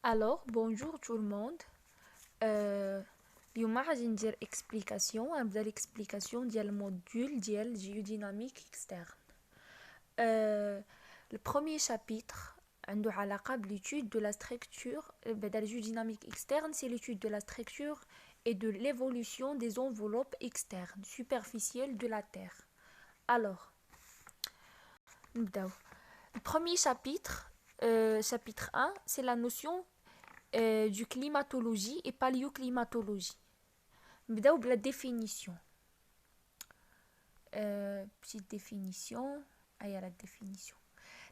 Alors, bonjour tout le monde. اليوم غادي ندير explication غنبدا l'explication ديال الموديول ديال géodynamique externe. Le premier chapitre عنده علاقة بالétude de la structure بعدا la géodynamique externe, c'est l'étude de la structure et de l'évolution des enveloppes externes superficielles de la Terre. Alors, نبداو. Le premier chapitre, chapitre 1, c'est la notion du climatologie et paléoclimatologie. نبداو بلا définition. Petite définition. La définition.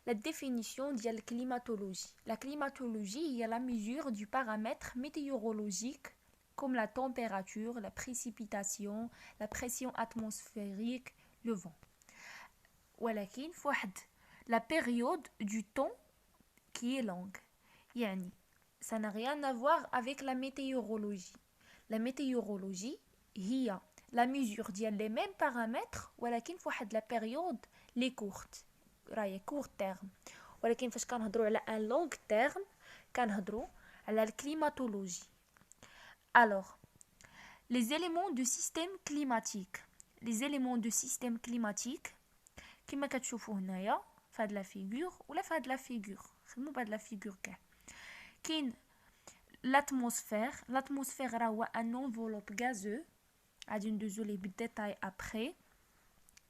La définition de la climatologie. La climatologie est la mesure du paramètre météorologique comme la température, la précipitation, la pression atmosphérique, le vent. ولكن فواحد la période du temps qui est longue. يعني ça n'a rien à voir avec la météorologie. La météorologie هي la mesure ديال les mêmes paramètres ولكن فواحد la période les courte راهي court terme. ولكن فاش كنهضروا على un long terme كنهضروا على الكليماتولوجي. Alors, les éléments du système climatique. Les éléments du système climatique كما كتشوفوا هنايا في هاد لا فيغور ولا في هاد لا فيغور. خدموا بهاد لا فيغور كاع. كاين l'atmosphère راه هو un enveloppe gazeux غادي ندوزو ليه بالديتاي après.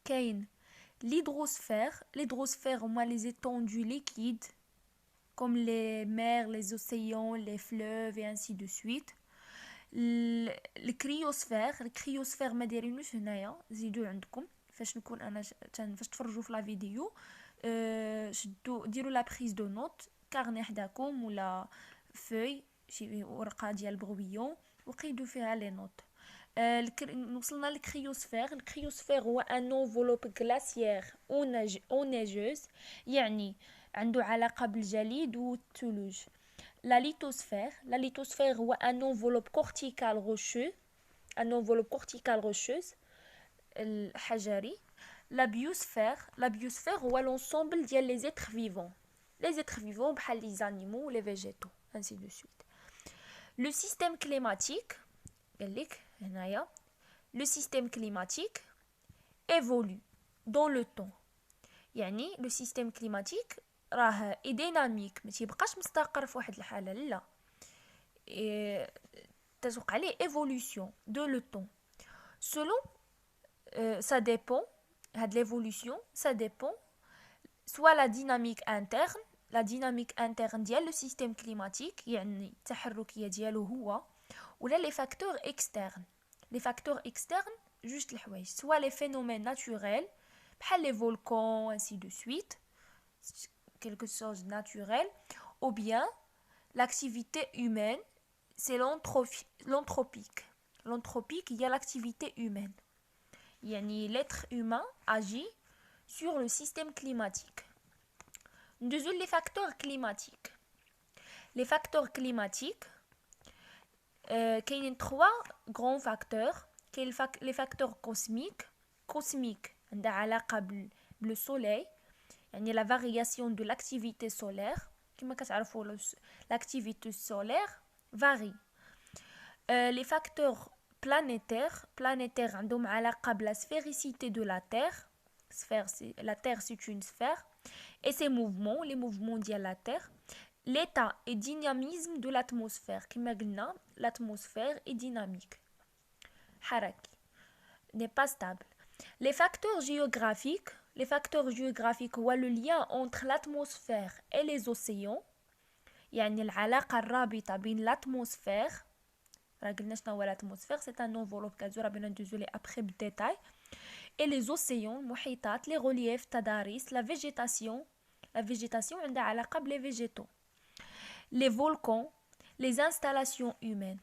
كاين l'hydrosphère هما les étendues liquides comme les mers, les océans, les fleuves et ainsi de suite. الكريوسفير ما دايرينوش هنايا، زيدوا عندكم فاش نكون انا فاش تفرجوا في لا فيديو شدوا ديروا لا بريز دو نوت كارني حداكم ولا فوي شي ورقه ديال بغويون وقيدوا فيها لي نوت. وصلنا الكريوسفير هو ان انفولوب غلاسيير او نيجوز، يعني عنده علاقه بالجليد والثلوج. La lithosphère هو un enveloppe corticale rocheuse الحجري. La biosphère هو l'ensemble ديال les êtres vivants بحال les animaux, les végétaux, ainsi de suite. Le système climatique le système climatique évolue dans le temps. يعني le système climatique راه ديناميك، ما تيبقاش مستقر في واحد الحاله، لا تتوقع عليه évolution de le temps selon ça dépend هاد l'évolution ça dépend soit la dynamique interne ديال le système climatique يعني التحركيه ديالو هو، ولا les facteurs externes juste الحوايج soit les phénomènes naturels بحال les volcans ainsi de suite quelque chose de naturel, ou bien l'activité humaine, c'est l'anthropique. L'anthropique, il y a l'activité humaine. Yani l'être humain agit sur le système climatique. Deuxième, les facteurs climatiques. Les facteurs climatiques, il y a trois grands facteurs. Les facteurs cosmiques, عندها علاقة بالsoleil. soleil. يعني la variation de l'activité solaire كما كتعرفوا l'activité solaire varie. Les facteurs planétaires عندهم علاقة بلا sphéricité de la Terre. La Terre c'est une sphère et ses mouvements, les mouvements ديال la Terre, l'état et dynamisme de l'atmosphère. كما قلنا l'atmosphère est dynamique حركي n'est pas stable. Les facteurs géographiques هو le lien entre l'atmosphère et les océans، يعني العلاقة الرابطة بين l'atmosphère، راه قلنا شنو هو l'atmosphère c'est un enveloppe gazeux راه بنا ندوزو ليه après بالديتاي، et les océans المحيطات، les reliefs تضاريس، la végétation عندها علاقة بلي végétaux، les volcans، les installations humaines.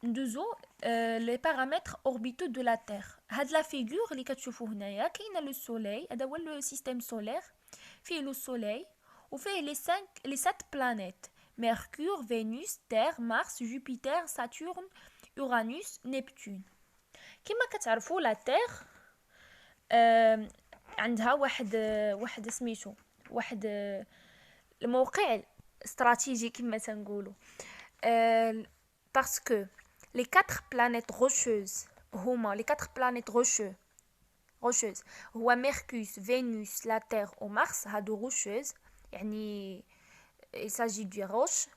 ندوزو les paramètres orbitaux de la Terre. هاد لا فيغور اللي كتشوفوا هنايا كاينه لو سوليل، هذا هو لو سيستيم سولير، فيه لو سوليل وفيه لي 7 بلانيت: ميركور، فينوس، تير، مارس، جوبيتر، ساتورن، اورانوس، نبتون. كما كتعرفوا لا تير عندها واحد سميتو واحد الموقع استراتيجي كما تنقولوا. parce que les quatre planètes rocheuses هما les quatre planètes rocheuses هو ميركوريوس فينوس لا تير ومارس هادو rocheuses يعني il s'agit de roches.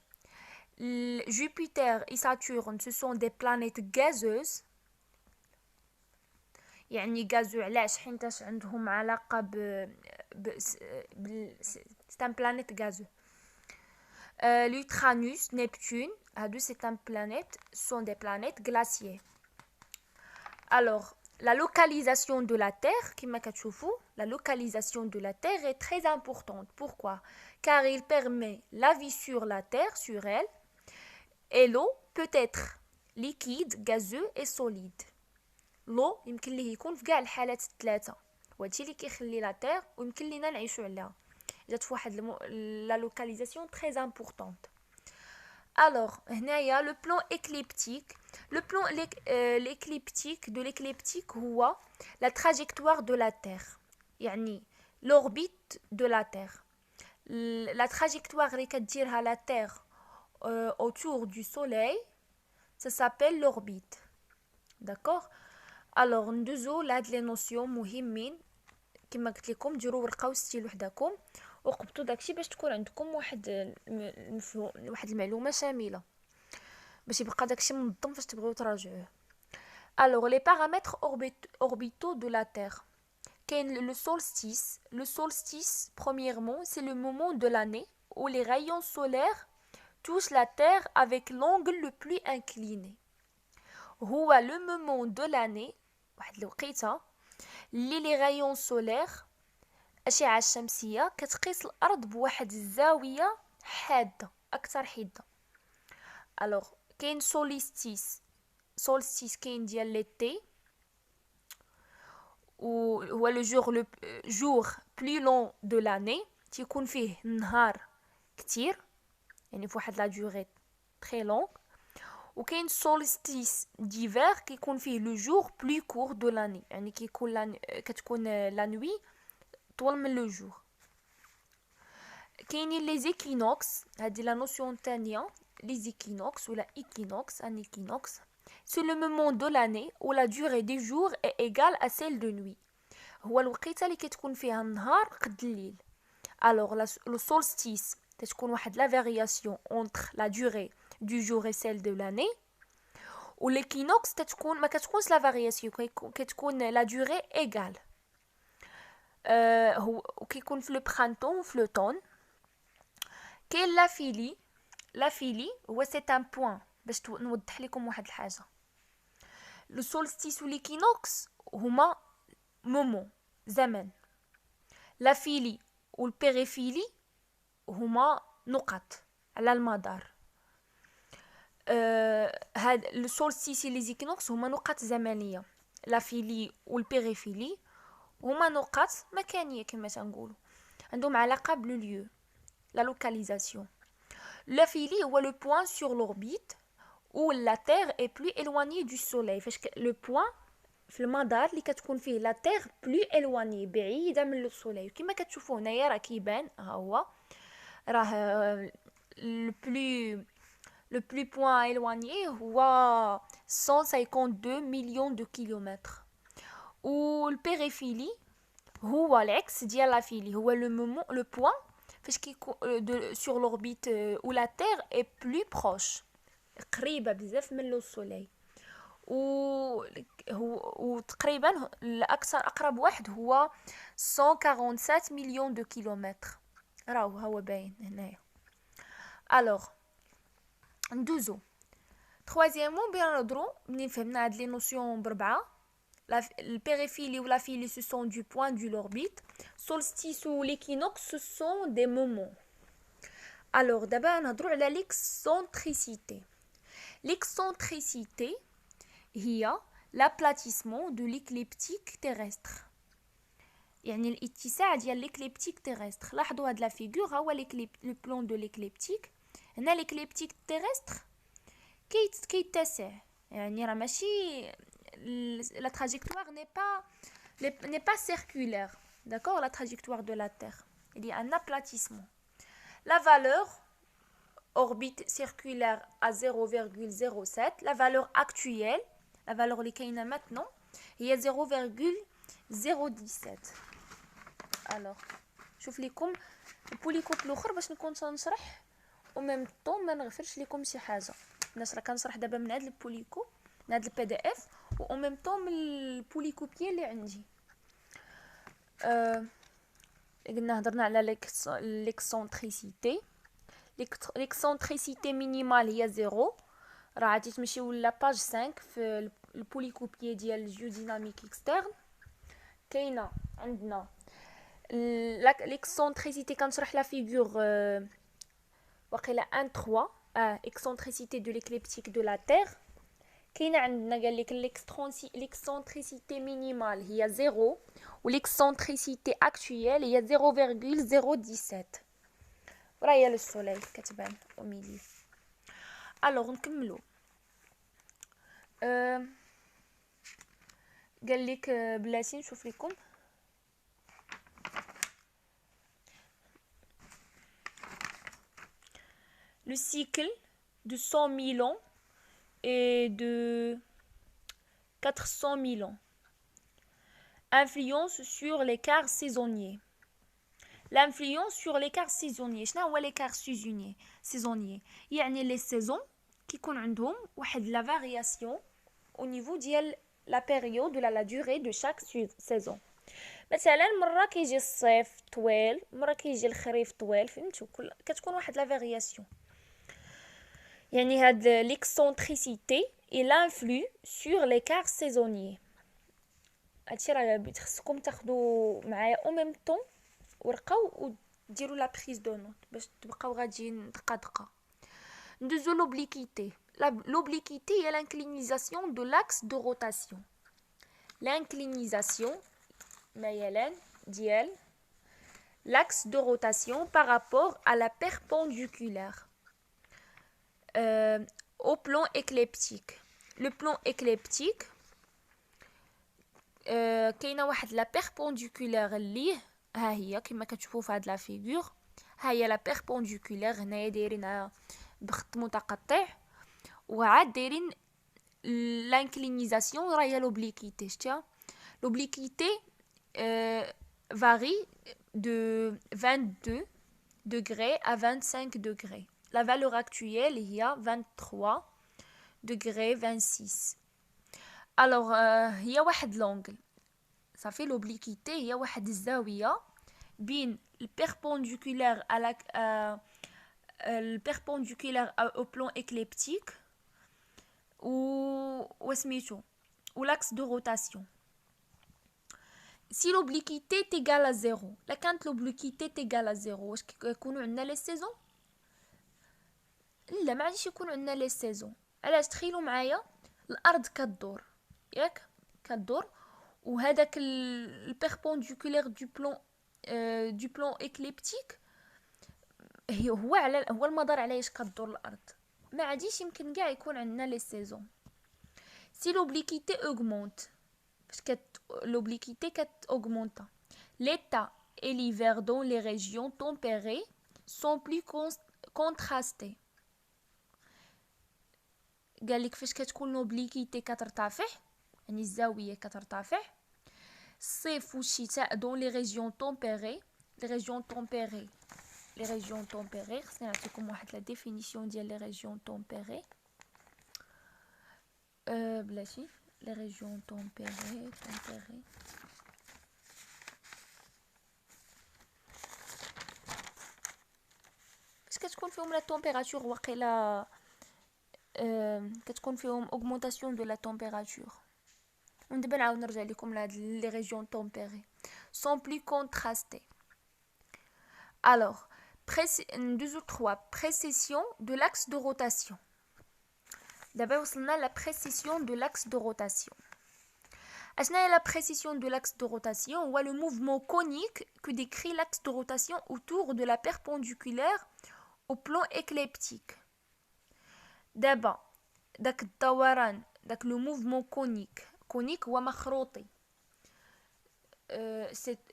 Jupiter et Saturne ce sont des planètes gazeuses يعني غازو علاش حينتاش عندهم علاقة c'est un planète gazeux. L'Uranus, Neptune, c'est une planète, sont des planètes glaciaires. Alors, la localisation de la Terre, la localisation de la Terre est très importante. Pourquoi? Car il permet la vie sur la Terre, sur elle, et l'eau peut être liquide, gazeux et solide. L'eau يمكن ليه يكون في كاع الحالات الثلاثة وهادشي اللي كيخلي لا تير ويمكن لينا نعيشوا عليها. جات في واحد la localisation très importante. Alors, هنايا le plan écliptique. Le plan l'écliptique de l'écliptique هو la trajectoire de la Terre. يعني l'orbite de la Terre. La trajectoire اللي كديرها la Terre autour du soleil, ça s'appelle l'orbite. D'accord? Alors, ندوزو لهاد لي نوسيون مهمين كما قلت لكم. ديروا ورقه وستيل وحدكم وقبطوا داكشي باش تكون عندكم واحد المعلومه شامله باش يبقى داكشي منظم فاش تبغيو تراجعوه. Alors, les paramètres orbitaux de la Terre. Le solstice. Le solstice, premièrement, c'est le moment de l'année où les rayons solaires touchent la Terre avec l'angle le plus incliné. هو le moment de l'année واحد الوقيته اللي les rayons solaires الأشعة الشمسية كتقيس الأرض بواحد الزاوية حادة أكثر حدة. alors كاين solstice كاين ديال l'été وهو le jour plus long de l'année تيكون فيه النهار كتير يعني فواحد لا durée très longue. وكاين solstice d'hiver كيكون فيه le jour plus court de l'année يعني كتكون la nuit طول من لو جور. كاينين لي زيكينوكس هذه لا نوسيون الثانيه. لي زيكينوكس ولا ايكينوكس ان ايكينوكس سي لو مومون دو لاني و لا دوري دي جور اي ايغال ا سيل دو نوي هو الوقيته اللي كتكون فيها النهار قد الليل. الوغ لو سولستيس تتكون واحد لا فارياسيون اونتر لا دوري دو جور اي سيل دو لاني و ليكينوكس تتكون ما كتكونش لا فارياسيون كتكون لا دوري ايغال. هو كيكون في لو برانتون وفي لو طون. كاين لافيلي هو سي ان بوين باش نوضح لكم واحد الحاجه. لو سولستيس و ليكينوكس هما مومون زمن. لافيلي و البيريفيلي هما نقط على المدار. هاد لو سولستيس و ليكينوكس هما نقط زمنيه. لافيلي و البيريفيلي هما نقاط مكانيه كما تنقولوا عندهم علاقه بلو ليو لا لوكاليزاسيون. لافيلي هو لو بوين سور لوربيت où la terre est plus éloignée du soleil فاش لو بوين في المدار اللي كتكون فيه لا تير بلو éloignée بعيده من لو سوليل. كما كتشوفوا هنايا راه كيبان ها هو راه لو بلو بوين éloigné هو 152 مليون دو كيلومتر. و البيريفيلي هو العكس ديال لافيلي هو لو مومون لو بوين فاش كيكون sur l'orbite où la terre est plus proche قريبه بزاف من لو سوليل. وتقريبا الاكثر اقرب واحد هو 147 مليون دو كيلومتر راهو هو باين هنايا. الوغ ندوزو troisièmement بينا نهضروا منين فهمنا هاد لي نوسيون بربعه. البيريفيلي و لافيلي ce sont du point de l'orbite. solstice ou l'équinoxe ce sont des moments. alors دابا نهضروا على l'excentricité. L'excentricité هي l'aplatissement de l'écliptique terrestre. يعني الاتساع ديال l'écliptique terrestre. لاحظوا هاد لا فيغور هو لو بلون دو l'écliptique. هنا l'écliptique terrestre كيتسع يعني راه ماشي la trajectoire n'est pas circulaire. D'accord, la trajectoire de la Terre. Il y a un aplatissement. la valeur orbite circulaire à 0,07. La valeur actuelle, la valeur اللي كاينه maintenant, هي 0,017. alors شوف لكم البوليكوب الاخر باش نكون نشرح وميم طون ما نغفرش لكم شي حاجه. الناس راه كنشرح دابا من هذا البوليكوب، من هذا البي دي اف، و ميم طون من البوليكوبيي اللي عندي. قلنا هضرنا على ليكسونتريسيتي. ليكسونتريسيتي مينيمال هي 0. راه غادي تمشيو لا باج 5 في البوليكوبيي ديال الجيو ديناميك اكسترن. كاينه عندنا l'excentricité كنشرح لا فيغور واقيلا 1 3 excentricité de l'écliptique de la Terre. كاينه عندنا قال لك l'excentricité minimale هي 0 و l'excentricité actuelle هي 0,017. وراه هي لو سوليل كتبان او ميلي. الوغ نكملو. قال لك بلاتي نشوف لكم. Le cycle de 100 000 ans et de 400 000 ans influence sur l'écart saisonnier. L'influence sur l'écart saisonnier. شنو هو l'écart saisonnier؟ يعني les saisons كيكون عندهم واحد la variation au niveau ديال la période ولا la durée de chaque saison. مثلا مره كيجي الصيف طويل، مره كيجي الخريف طويل، فهمتوا؟ كتكون واحد la variation. يعني هاد l'excentricité il influe sur l'écart saisonnier. هادشي راه خصكم تاخذوا معايا او ميم طون ورقه وديروا لا بريز دو نوت باش تبقاو غاديين دقه. ندوزو l'obliquité. L'obliquité est l'inclinisation de l'axe de rotation. L'inclinisation ميلان ديال l'axe de rotation par rapport à la perpendiculaire au plan écliptique. Le plan écliptique كاينه واحد لا بيربونديكولير ليه، ها هي كما كتشوفوا في هاد لا فيغور. ها هي لا بيربونديكولير هنايا دايرينها بخط متقطع، وعاد دايرين لانكلينيزاسيون راه هي لوبليكيتي. شتيها l'obliquité varie de 22 degrés à 25 degrés. La valeur actuelle est à 23 degrés 26. Alors il y a واحد l'angle. Ça fait l'obliquité, il y a واحد الزاوية بين الperpendiculaire à la le perpendiculaire au plan écliptique ou سميتو ou l'axe de rotation. Si l'obliquité est égale à 0, là quand l'obliquité est égale à 0 واش كيكونوا عندنا لي سيزون؟ لا ما غاديش يكونوا عندنا لي سيزون. علاش؟ تخيلوا معايا الارض كدور، ياك كدور، وهذاك البيربونديكولير دو بلان اكليبتيك هو المدار علاش كدور الارض. ما غاديش يمكن كاع يكون عندنا لي سيزون. Si l'obliquité augmente, parce que l'obliquité augmente, l'été et l'hiver dans les régions tempérées sont plus contrastés. قال لك فاش كتكون l'obliquité كترتفع، يعني الزاوية كترتفع، الصيف والشتاء dans les régions tempérées. les régions tempérées خصني نعطيكم واحد لا ديفينيسيون ديال les régions tempérées. بلاتي les régions tempérées باش كتكون فيهم لا température واقيلا كتكون فيهم augmentation de la température. ودابا نعاود نرجع لكم لهاد les régions tempérées sont plus contrastées. Alors 2 ou 3 précision de l'axe de rotation. D'abord, on a la précision de l'axe de rotation. La précision de l'axe de rotation ou le mouvement conique que décrit l'axe de rotation autour de la perpendiculaire au plan écliptique. D'abord, le mouvement conique ou مخروطي.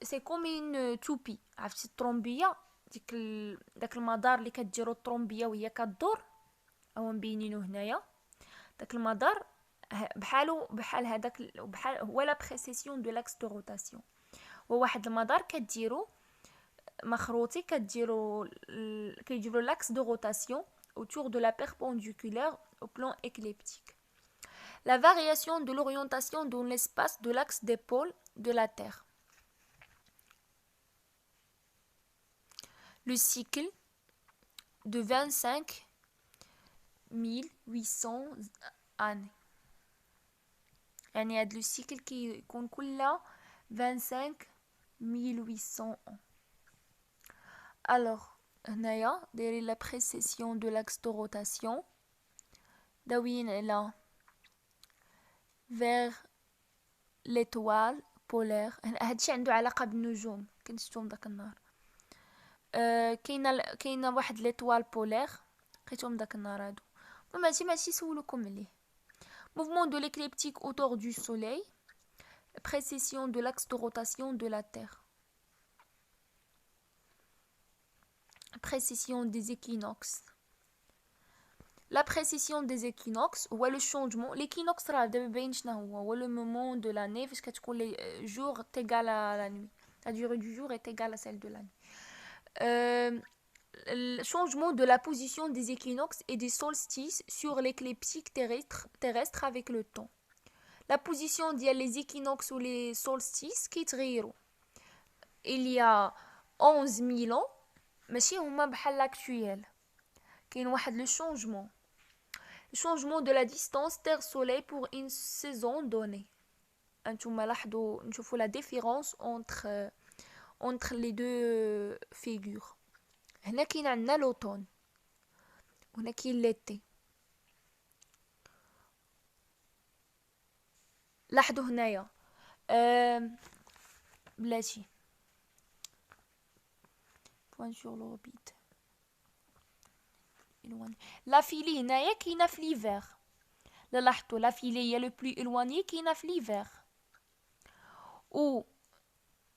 C'est comme une toupie. عرفتي الطرومبيه داك المدار اللي كديرو الطرومبيه وهي كدور، او مبينينو هنايا. داك المدار بحال هذاك، بحال هو لا بريسيسيون دو لاكس دو روتاسيون. هو واحد المدار كديرو مخروطي، كيديروا l'axe de rotation autour de la perpendiculaire au plan écliptique. La variation de l'orientation dans l'espace de l'axe des pôles de la Terre. Le cycle de 25 800 années. يعني هاد لو سيكل كيكون كل 25 800 ans. Alors, هنايا دايرين لا بريسيسيون دو لاكس دو روتاسيون، داويين على vers l'étoile polaire. هادشي عنده علاقه بالنجوم، كنشوفهم داك النهار. كاينه واحد ليطوال بولير، لقيتهم داك النهار هادو. ماشي سولوكم عليه. Mouvement de l'écliptique autour du soleil, précision de l'axe de rotation de la Terre. Précision des équinoxes. La précision des équinoxes هو le changement. L'équinoxe راه دابا باين شنو هو le moment de l'année فاش كتكون les jours égal à la nuit. La durée du jour est égale à celle de la nuit. Le changement de la position des équinoxes et des solstices sur l'écliptique terrestre avec le temps. La position des équinoxes ou les solstices كيتغيروا. Il y a 11 000 ans ماشي هما بحال l'actuel. كاين واحد le changement. Le changement de la distance Terre-Soleil pour une saison donnée. انتوما لاحظوا نشوفوا la différence entre les deux figures. هنا كاين عندنا لوطون وهنا كاين ليتي. لاحظوا هنايا بلاتي point sur l'orbite. لا فيلي هنايا كاينه في ليفير. لا لاحظتوا لا فيلي هي لو بلو الواني كاينه في ليفير، و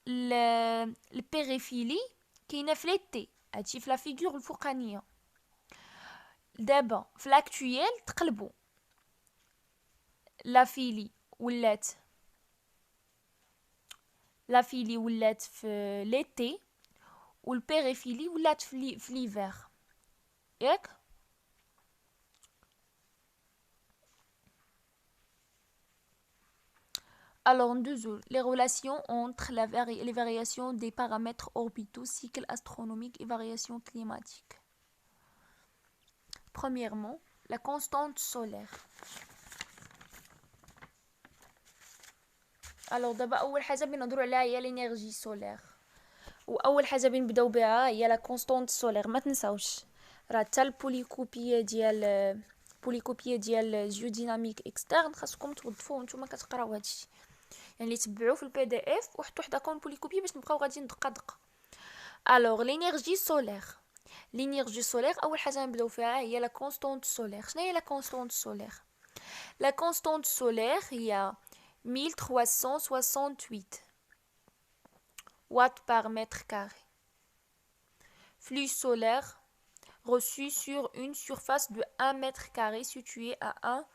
البيريفيلي كاينه في ليتي. هادشي في لا فيغور الفوقانيه. دابا في لاكتويل تقلبوا، لا فيلي ولات في ليتي والبيريفيلي ولات في ليفير ياك. Alors, les relations entre les variations des paramètres orbitaux, cycles astronomiques et variations climatiques. Premièrement, la constante solaire. Alors, d'abord, أول حاجة بنهضروا عليها هي l'énergie solaire. وأول حاجة بنبداو بها هي la constante solaire. ما تنساوش راه حتى البوليكوبيه ديال جيوديناميك اكسترن خاصكم توظفوه نتوما كتقراو هادشي. يعني تبعوه في البي دي اف وحطوا حداكم بوليكوبي باش نبقاو غاديين دقه. الوغ لينيرجي سولير اول حاجه نبداو فيها هي لا كونستانت سولير. شنو هي لا كونستانت سولير؟ لا كونستانت سولير هي 1368 watts par mètre carré. Flux solaire reçu sur une surface de 1 mètre carré située à 1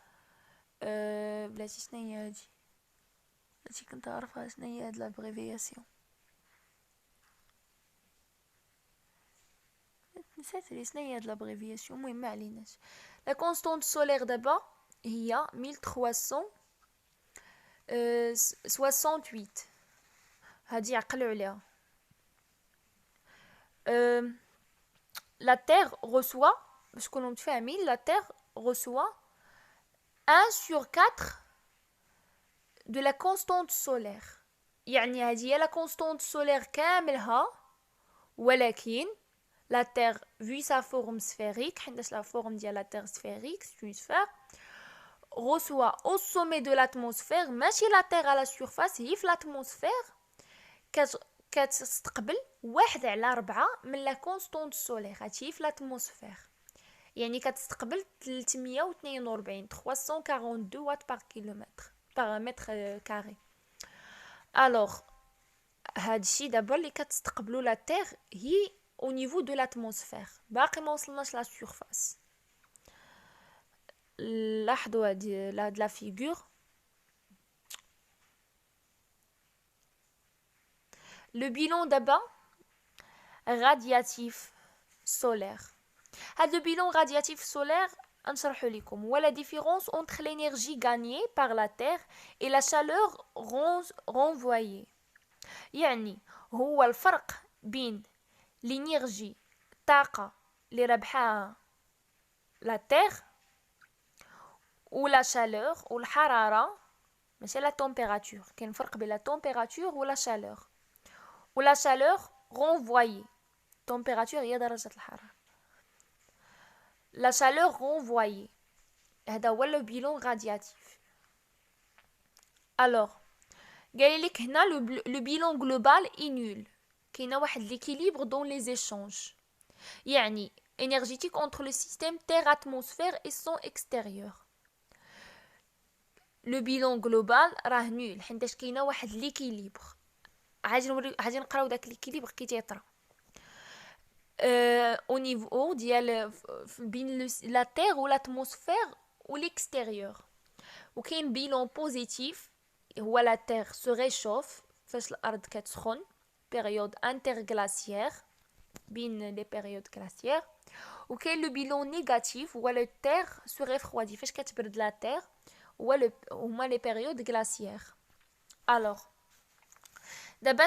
بلاتي شنو هي هادي؟ هادشي كنت عارفها. شنو هي هاد لابريفياسيون؟ نسيت لي شنو هي هاد لابريفياسيون. المهم ما عليناش. لا كونستانت سولير دابا هي 1368. هادي عقلوا عليها. La Terre reçoit, باش نكونوا متفاهمين، la Terre reçoit 1/4 de la constante solaire. يعني هذه هي la constante solaire كاملها، ولكن la Terre vu sa forme sphérique، حيت la forme ديال la Terre sphérique c'est une sphère، reçoit au sommet de l'atmosphère، ماشي la Terre à la surface، هي في l'atmosphère كتستقبل 1/4 من لا كونستانت سولير. هادشي في l'atmosphère، يعني كتستقبل 342 وات بار كيلومتر بار متر كاري. الوغ هادشي دابا اللي كتستقبلو لا تيغ هي au niveau de l'atmosphère. باقي ما وصلناش la surface. لاحظوا هذه la figure. Le bilan d'abord radiatif solaire. Le bilan radiatif solaire, نشرح لكم هو la différence entre l'énergie gagnée par la Terre et la chaleur renvoyée. يعني هو الفرق بين l'énergie طاقة اللي ربحها la Terre ou la chaleur ou الحرارة ماشي la température. كاين فرق بين la température ou la chaleur. Ou la chaleur renvoyée. Température هي درجة الحرارة. La chaleur renvoyée. هذا هو le bilan radiatif. Alors, قال لك هنا le bilan global est nul. كاينه واحد l'équilibre dans les échanges. يعني énergétique entre le système terre-atmosphère et son extérieur. Le bilan global راه nul حيتاش كاينه واحد l'équilibre. غادي نقراو داك l'équilibre كي تيطرا. Au niveau ديال بين la terre ou l'atmosphère ou l'extérieur. وكاين bilan positif هو la terre se réchauffe فاش الارض كتسخن période interglaciaire بين les périodes glaciaires. وكاين le bilan négatif هو la terre se refroidit فاش كتبرد la terre هما les périodes glaciaires. Alors d'abord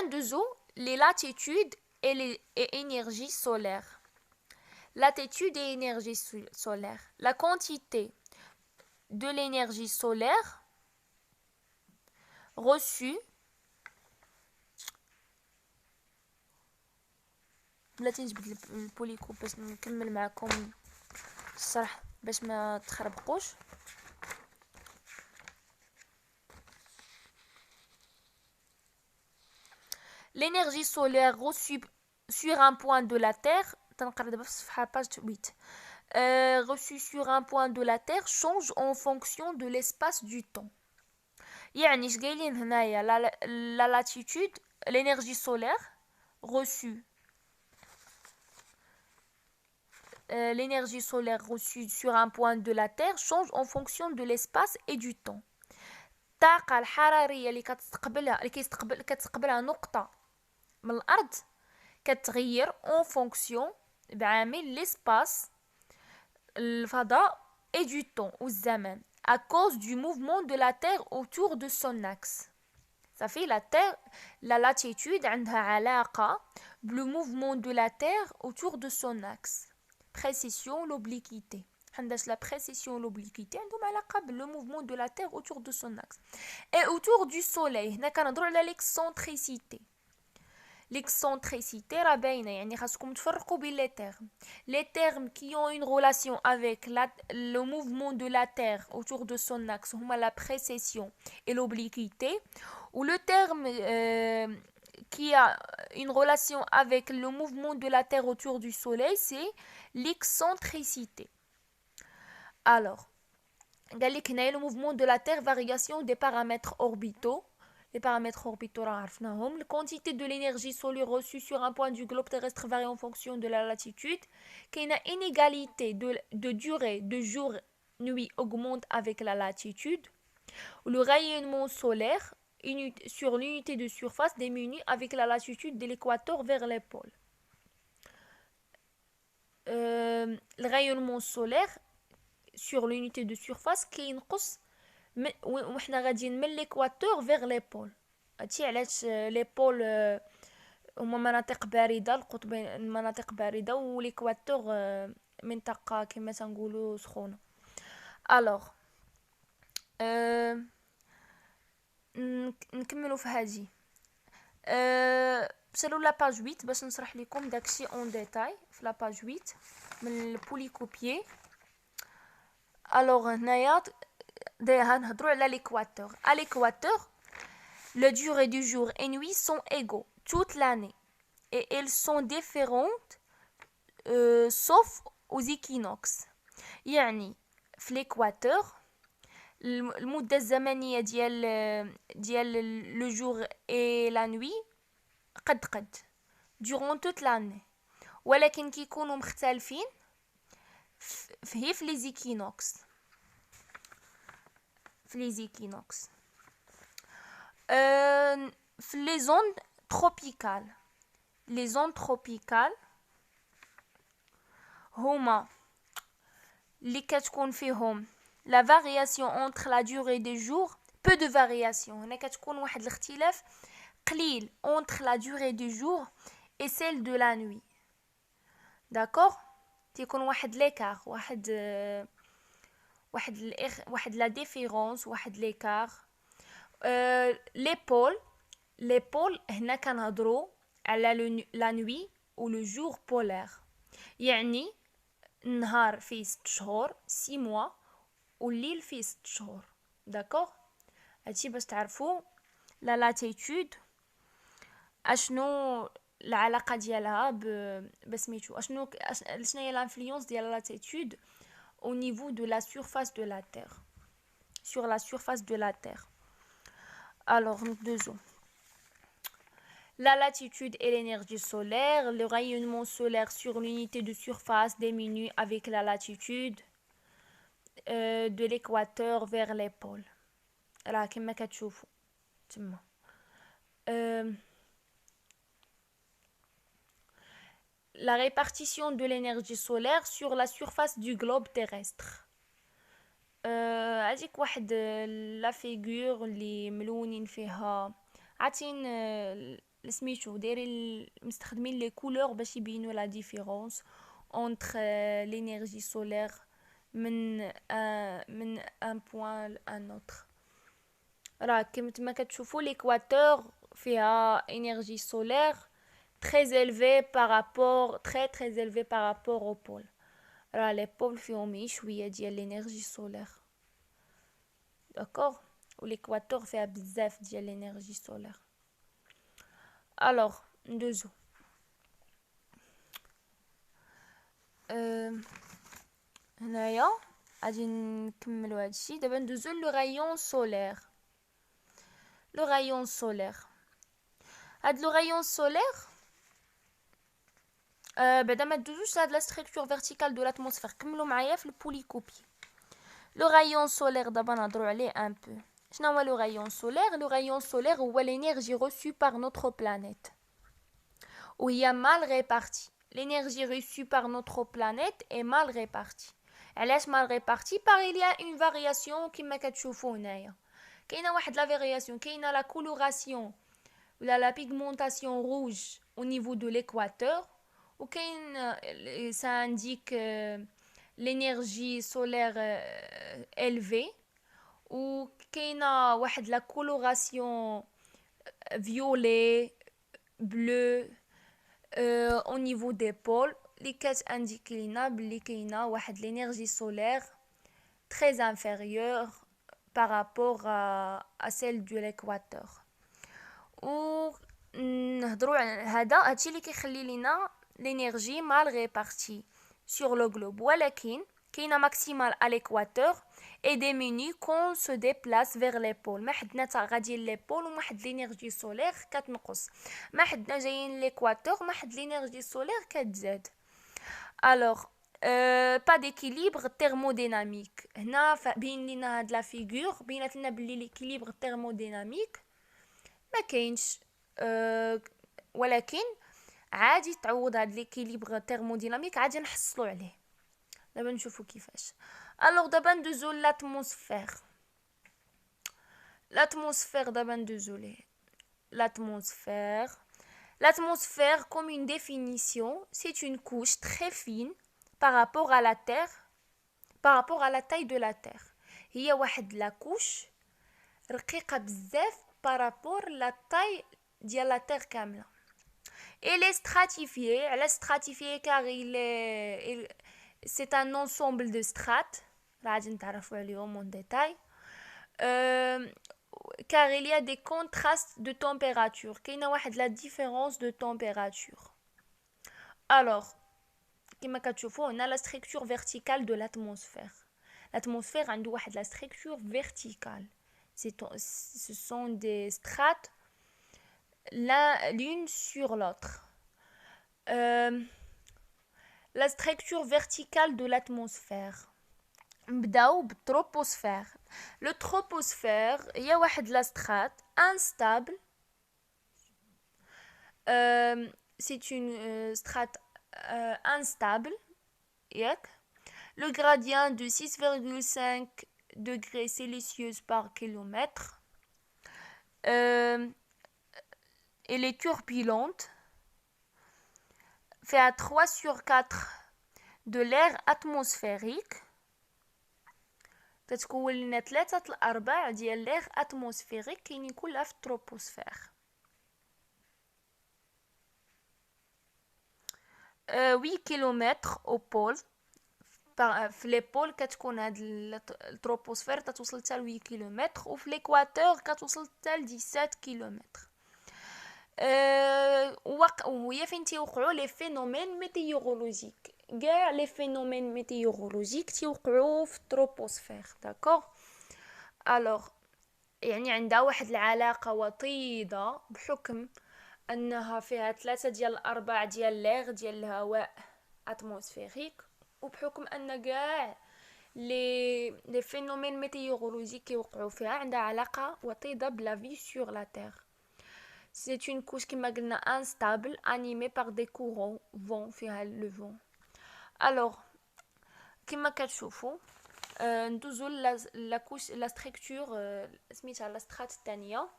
les latitudes et énergie solaire. Latitude et énergie solaire. La quantité de l'énergie solaire reçue بلاتي نجبد البوليكو باش نكمل معكم الشرح باش ما تخربقوش. L'énergie solaire reçue sur un point de la Terre, reçue sur un point de la Terre change en fonction de l'espace du temps. يعني اش قايلين هنايا la latitude l'énergie solaire reçue l'énergie solaire reçue sur un point de la Terre change en fonction de l'espace et du temps. الطاقة الحرارية اللي كتستقبلها نقطة من الأرض كتغير en fonction بعامل l'espace الفضاء et du temps والزمن à cause du mouvement de la Terre autour de son axe. Ça fait la Terre, la latitude عندها علاقة le mouvement de la Terre autour de son axe. Précession, l'obliquité. La précession, l'obliquité عندهم علاقة le mouvement de la Terre autour de son axe. Et autour du Soleil, هنا كنهضروا على l'excentricité. L'excentricité راه باينه يعني خاصكم تفرقوا بين les termes. Les termes qui ont une relation avec le mouvement de la Terre autour de son axe هما la précession et l'obliquité, ou le terme qui a une relation avec le mouvement de la Terre autour du Soleil c'est l'excentricité. Alors قال لك هنايا le mouvement de la Terre, variation des paramètres orbitaux. Les paramètres orbitaux عرفناهم. La quantité de l'énergie solaire reçue sur un point du globe terrestre varie en fonction de la latitude. كاينه inégalité de durée de jour nuit augmente avec la latitude. Le rayonnement solaire sur l'unité de surface diminue avec la latitude de l'équateur vers les pôles. Le rayonnement solaire sur l'unité de surface كينقص وحنا غاديين من l'équateur vers les pôles. هادشي علاش لي بول هما مناطق بارده القطبين مناطق بارده وليكواتور منطقه كما تنقولوا سخونه. الوغ نكملوا في هذه سالو لا باج 8 باش نشرح لكم داكشي اون ديتاي في لا باج 8 من البوليكوبيي. الوغ هنايا هنهضروا على l'équateur. À l'équateur, les durées du jour et nuit sont égaux toute l'année et elles sont différentes sauf aux équinoxes. يعني في l'équateur المدة الزمنية ديال le jour et la nuit قد durant toute l'année. ولكن كيكونوا مختلفين في لي زيكينوكس. في لي زون تروبيكال. لي زون تروبيكال هما اللي كتكون فيهم la variation entre la durée des jours, peu de variation. هنا كتكون واحد الاختلاف قليل entre la durée du jour et celle de la nuit. D'accord? تيكون واحد l'écart, واحد la différence, واحد l'écart. Les pôles هنا كنهضروا على la nuit ou le jour polaire. يعني النهار فيه 6 شهور 6 mois والليل فيه 6 شهور. داكوغ؟ هادشي باش تعرفوا لا لاتيتود اشنو العلاقه ديالها بسميتو شنو هي الانفلونس ديال لاتيتود au niveau de la surface de la terre, sur la surface de la terre. Alors deux la latitude et l'énergie solaire. Le rayonnement solaire sur l'unité de surface diminue avec la latitude de l'équateur vers les pôles. راه كما كتشوفوا تما. La répartition de l'énergie solaire sur la surface du globe terrestre. هذيك واحد لا فيغور اللي ملونين فيها عاطين سميتو دايرين مستخدمين لي كولور باش يبينوا لا ديفيرونس entre l'énergie solaire من un point à un autre. راه كما كتشوفوا l'équateur فيها énergie solaire très élevée par rapport au pôle. راه les pôles فيهم شويه ديال l'énergie solaire. D'accord? Ou l'équateur fait بزاف ديال l'énergie solaire. Alors ندوزو هنايا غادي نكملوا هادشي. دابا ندوزو لو rayon solaire. Le rayon solaire. هاد لو rayon solaire بعدا ما تدوزوش هاد لا ستركتور فيرتيكال دو لاتموسفير. كملوا معايا في البوليكوبي. لو rayon solaire دابا نهضروا عليه ان بو. شنو هو لو rayon solaire؟ لو rayon solaire هو l'énergie reçue par notre planète وهي mal répartie. L'énergie reçue par notre planète est mal répartie. علاش mal répartie؟ par il y a une variation كما كتشوفوا هنايا. كاينه واحد لا فارياسيون. كاينه لا coloration ولا لا pigmentation rouge au niveau de l'équateur وكاين ça indique l'énergie solaire élevée وكاينه واحد لا coloration violet bleu au niveau des pôles اللي كتانديك لينا بلي كاينه واحد l'énergie solaire très inférieure par rapport à celle de l'équateur. ونهضروا على هادشي اللي كيخلي لينا l'énergie mal répartie sur le globe. ولكن كاينه ماكسيمال à l'équateur et diminue quand se déplace vers les pôles. ما حدنا تا غاديين لي بول وما حد l'énergie solaire كتنقص. ما حدنا جايين l'équateur ما حد l'énergie solaire كتزاد. Alors pas d'équilibre thermodynamique. هنا بين لينا هاد لا فيغور بينات لنا بلي l'équilibre thermodynamique ما كاينش. ولكن عادي تعوض هاد l'équilibre thermodynamique عادي نحصلوا عليه. دابا نشوفوا كيفاش. الوغ دابا ندوزو لاتموسفير. دابا ندوزو ليه. L'atmosphère, comme une définition, c'est une couche très fine par rapport à la Terre, par rapport à la taille de la Terre. هي واحد لا كوش رقيقة بزاف par rapport la taille ديال la Terre كاملة. Elle est stratifiée. Elle est stratifiée car c'est un ensemble de strates. غادي نتعرفوا عليهم en détail. Car il y a des contrastes de température. كاينه واحد la différence de température. Alors كما كتشوفوا هنا la structure verticale de l'atmosphère. L'atmosphère عنده واحد la structure verticale. Ce sont des strates l'une sur l'autre. La structure verticale de l'atmosphère. نبداو بالتروبوسفير. لو تروبوسفير هي واحد لا strate instable. C'est une strate instable. ياك. Le gradient de 6,5 degrés Celsius par kilomètre. Elle est turbulente. Fait à 3 sur 4 de l'air atmosphérique. تتكون لنا 3/4 ديال l'air atmosphérique كاينين كلها في التروبوسفير. 8 كيلومتر au pôle. في لي بول كتكون هاد التروبوسفير كتوصل حتى ل 8 كيلومتر وفي ليكواتور كتوصل حتى ل 17 كيلومتر. وهي فين تيوقعوا لي فينومين ميتيورولوجيك. كاع لي فينومين ميتيورولوجيك تيوقعوا في التروبوسفير. داكوغ. الوغ يعني عندها واحد العلاقه وطيده بحكم انها فيها 3 ديال الارباع ديال ليغ ديال الهواء اتموسفيريك وبحكم ان كاع لي فينومين ميتيورولوجيك كيوقعوا فيها عندها علاقه وطيده بلا في سور لا تير. C'est une couche qui est instable, animée par des courants vent فيها le vent. Alors, كما كتشوفوا ندوزو لا كوش لا ستركتور سميتها لا سترات الثانيه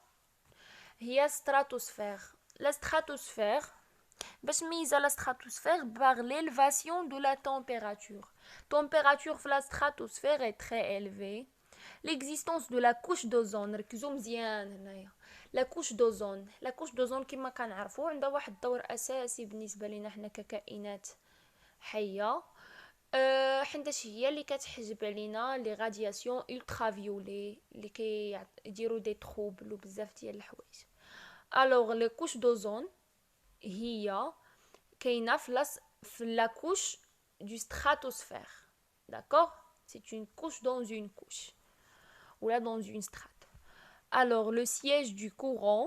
هي ستراتوسفير. لا ستراتوسفير باش نميزها لا ستراتوسفير par l'élévation de la température. Température في لا ستراتوسفير est très élevée. L'existence de la couche d'ozone ركزوا مزيان هنايا. لا كوش دوزون. لا كوش دوزون كما كنعرفوا عندها واحد الدور اساسي بالنسبه لنا حنا ككائنات حيه حيتاش هي اللي كتحجب علينا لي رادياسيون الترا فيولي اللي كيديروا دي تروبل وبزاف ديال الحوايج. الوغ لي كوش دوزون هي كاينه في لا كوش دو ستراتوسفير. داكوغ. سي اون كوش دون اون كوش ولا دون اون سترات. Alors, le siège du courant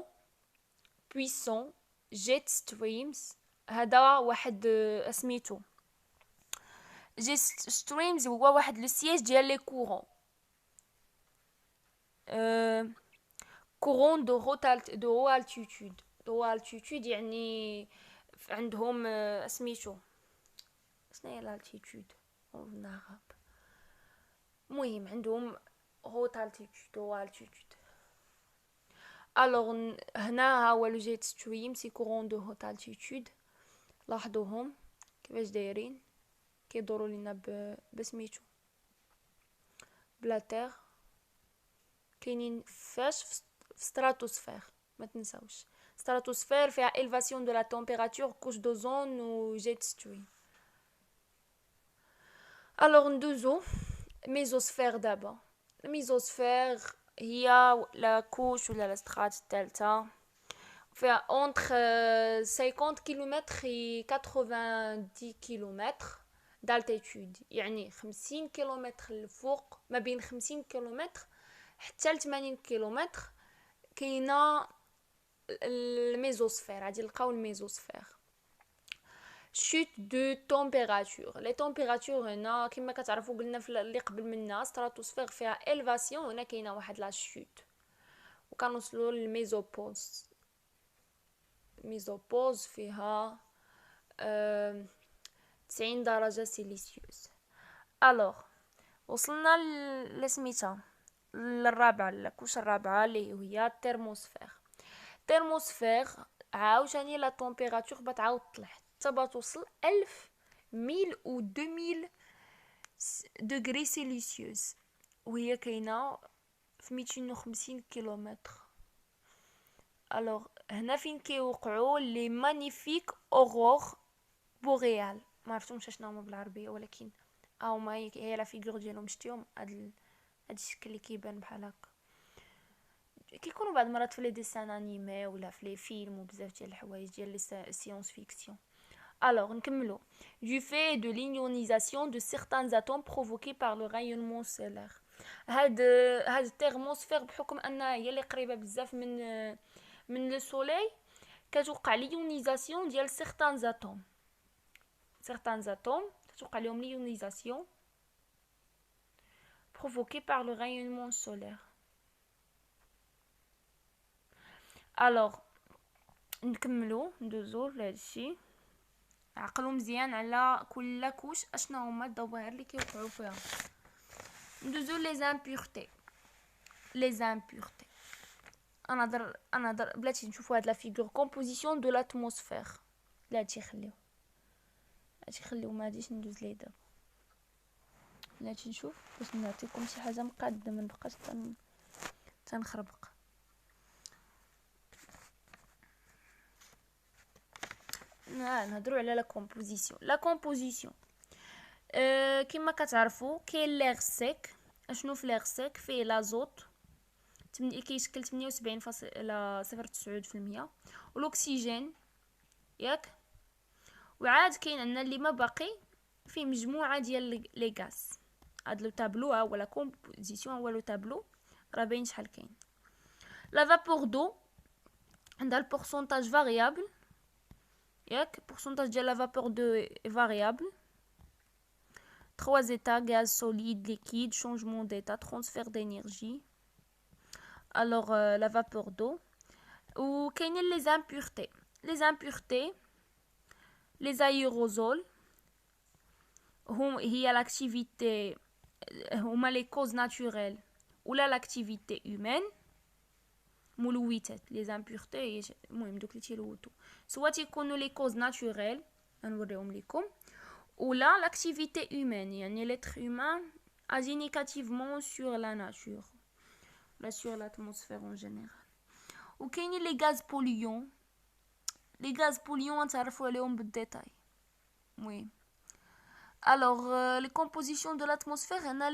puissant jet streams هذا واحد اسميتو jet streams هو واحد لو siège ديال لي courants courant de haute altitude. de haute altitude يعني عندهم اسميتو شنو هي l'altitude بالعرب. المهم عندهم haute altitude. Alors هنا هو لو جيت ستريم سي كورون دو هوت التيتود. لاحظوهم كيفاش دايرين كيدوروا لينا بسميتو بلا تير. كاينين فاش في ستراتوسفير ما تنساوش. ستراتوسفير فيها élévation de la température couche d'ozone و جيت ستريم. alors ندوزو ميزوسفير دابا. الميزوسفير هي لا كوش ولا لا سترات الثالثه فيها entre 50 كيلومتر و 90 كيلومتر d'altitude. يعني 50 كيلومتر الفوق ما بين 50 كيلومتر حتى ل 80 كيلومتر كاينه الميزوسفير. غادي نلقاو الميزوسفير. chute de température. les températures هنا كما كتعرفوا قلنا في اللي قبل منا ستراتوسفير فيها élévation هنا كاينه واحد لا شوت وكنوصلوا للميزوبوز. ميزوبوز فيها 90 درجه سيليسيوس. الوغ وصلنا لسميتها للرابعه الكوش الرابعه اللي هي الترموسفير. الترموسفير عاوتاني لا طومبيراتور بتعاود طلع حتى توصل 1000 1000 و 2000 دوغري سيليسيوس وهي كاينه في 250 كيلومتر. الوغ هنا فين كيوقعوا لي مانيفيك اورور بوريال. ما عرفتهمش شنو هما بالعربيه ولكن هما هي لا فيغور ديالهم شتيهم هاد الشكل اللي كيبان بحال هكا كيكونوا بعض المرات في لي ديسان انيمي ولا في لي فيلم وبزاف ديال الحوايج ديال لي سيونس فيكسيون. Alors, نكملو. Du fait de l'ionisation de certains atomes provoqués par le rayonnement solaire. هاد الترموسفير بحكم انها هي اللي قريبه بزاف من لو سوليل كتوقع ليونيزاسيون ديال certains atomes. certains atomes توقع لهم l'ionisation provoquée par le rayonnement solaire. alors نكملوا ندوزو لهادشي. عقلوا مزيان على كل كوش اشنا هما الظواهر اللي كيوقعوا فيها. ندوزو لي زامبورتي انا در بلاتي نشوفوا هاد لا فيغور كومبوزيسيون دو لاتموسفير. لا هادشي خليو ما غاديش ندوز ليه دابا. بلاتي نشوف باش نعطيكم شي حاجه مقاده ما نبقاش تنخربق. نهضروا على لا كومبوزيسيون. كما كتعرفوا كاين ليغ سيك. اشنو في ليغ سيك؟ فيه لازوت كيشكل 78.09%، والاكسجين ياك، وعاد كاين عندنا اللي ما باقي فيه مجموعه ديال لي غاز. هاد لو تابلو ها هو لا كومبوزيسيون، هو لو تابلو راه باين شحال كاين. لا فابور دو عندها البورسونتاج فاريابل ياك، البورسونتاج ديال لا فابور دو فاريابل. 3 états: gaz, solide, liquide, changement d'état, transfert d'énergie. Alors la vapeur d'eau. Ou qu'il y a les impuretés. Les aérosols, il y a l'activité, les causes naturelles ou là l'activité humaine. Les impuretés, soit ils connaissent les causes naturelles, ou là l'activité humaine, l'être humain agit négativement sur la nature, sur l'atmosphère en général. Ou qu'il y a les gaz polluants. Les gaz polluants, on s'arrête à les détails. Oui. Alors, les compositions de l'atmosphère, on a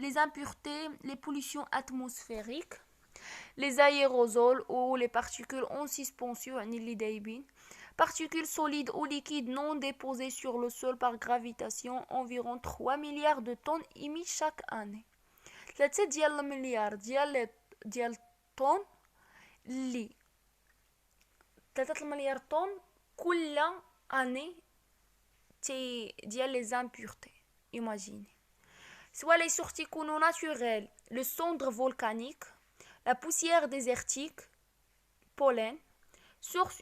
les impuretés, les pollutions atmosphériques, les aérosols ou les particules en suspension, particules solides ou liquides non déposées sur le sol par gravitation, environ 3 milliards de tonnes émises chaque année. 3 مليار ديال طن اللي 3 مليار طن كل année ديال les impuretés. Imaginez. Soit les sorties naturelles, le cendre volcanique, la poussière désertique, pollen, sources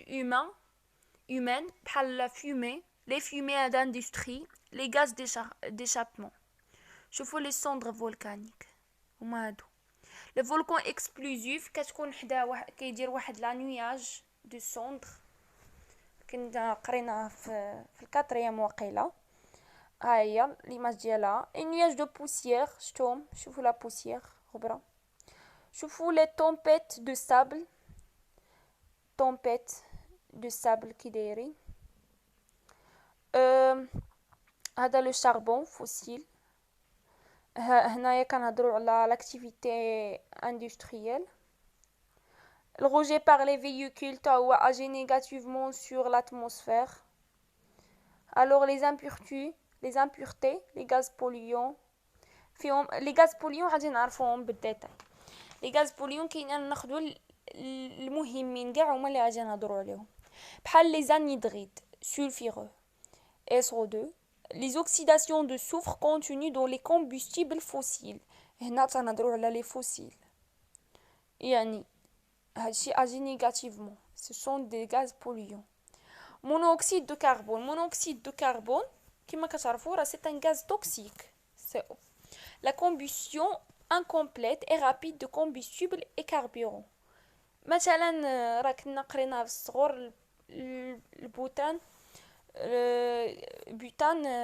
humaines, par la fumée, les fumées d'industrie, les gaz d'échappement. Je fais les cendres volcaniques. Le volcan explosif كتكون حدا كيدير واحد لا نياج دو سوندر. كنا قريناها في الكاتريام واقيلا. ها هي ليماج ديالها. un nuage de poussière. شوفوا لا بوسيير غبره. شوفوا les tempêtes de sable كي دايرين. هذا لو charbon fossile. هنايا كنهضروا على l'activité industrielle. Le rejet par les véhicules agit négativement sur l'atmosphère. Alors les impuretés, les gaz polluants. Les gaz polluants غادي نعرفوهم بالديتاي. Les gaz polluants كاينين ناخذوا المهمين كاع هما اللي غادي نهضروا عليهم، بحال les anhydrides sulfureux SO2. Les oxydations de soufre contenues dans les combustibles fossiles. هنا تنهضروا على les fossiles. يعني هادشي agit négativement. Ce sont des gaz polluants. Monoxyde de carbone كما كتعرفوا راه c'est un gaz toxique. CO. La combustion incomplète et rapide de combustible et carburant. مثلا راه كنا قرينا في الصغر البوتان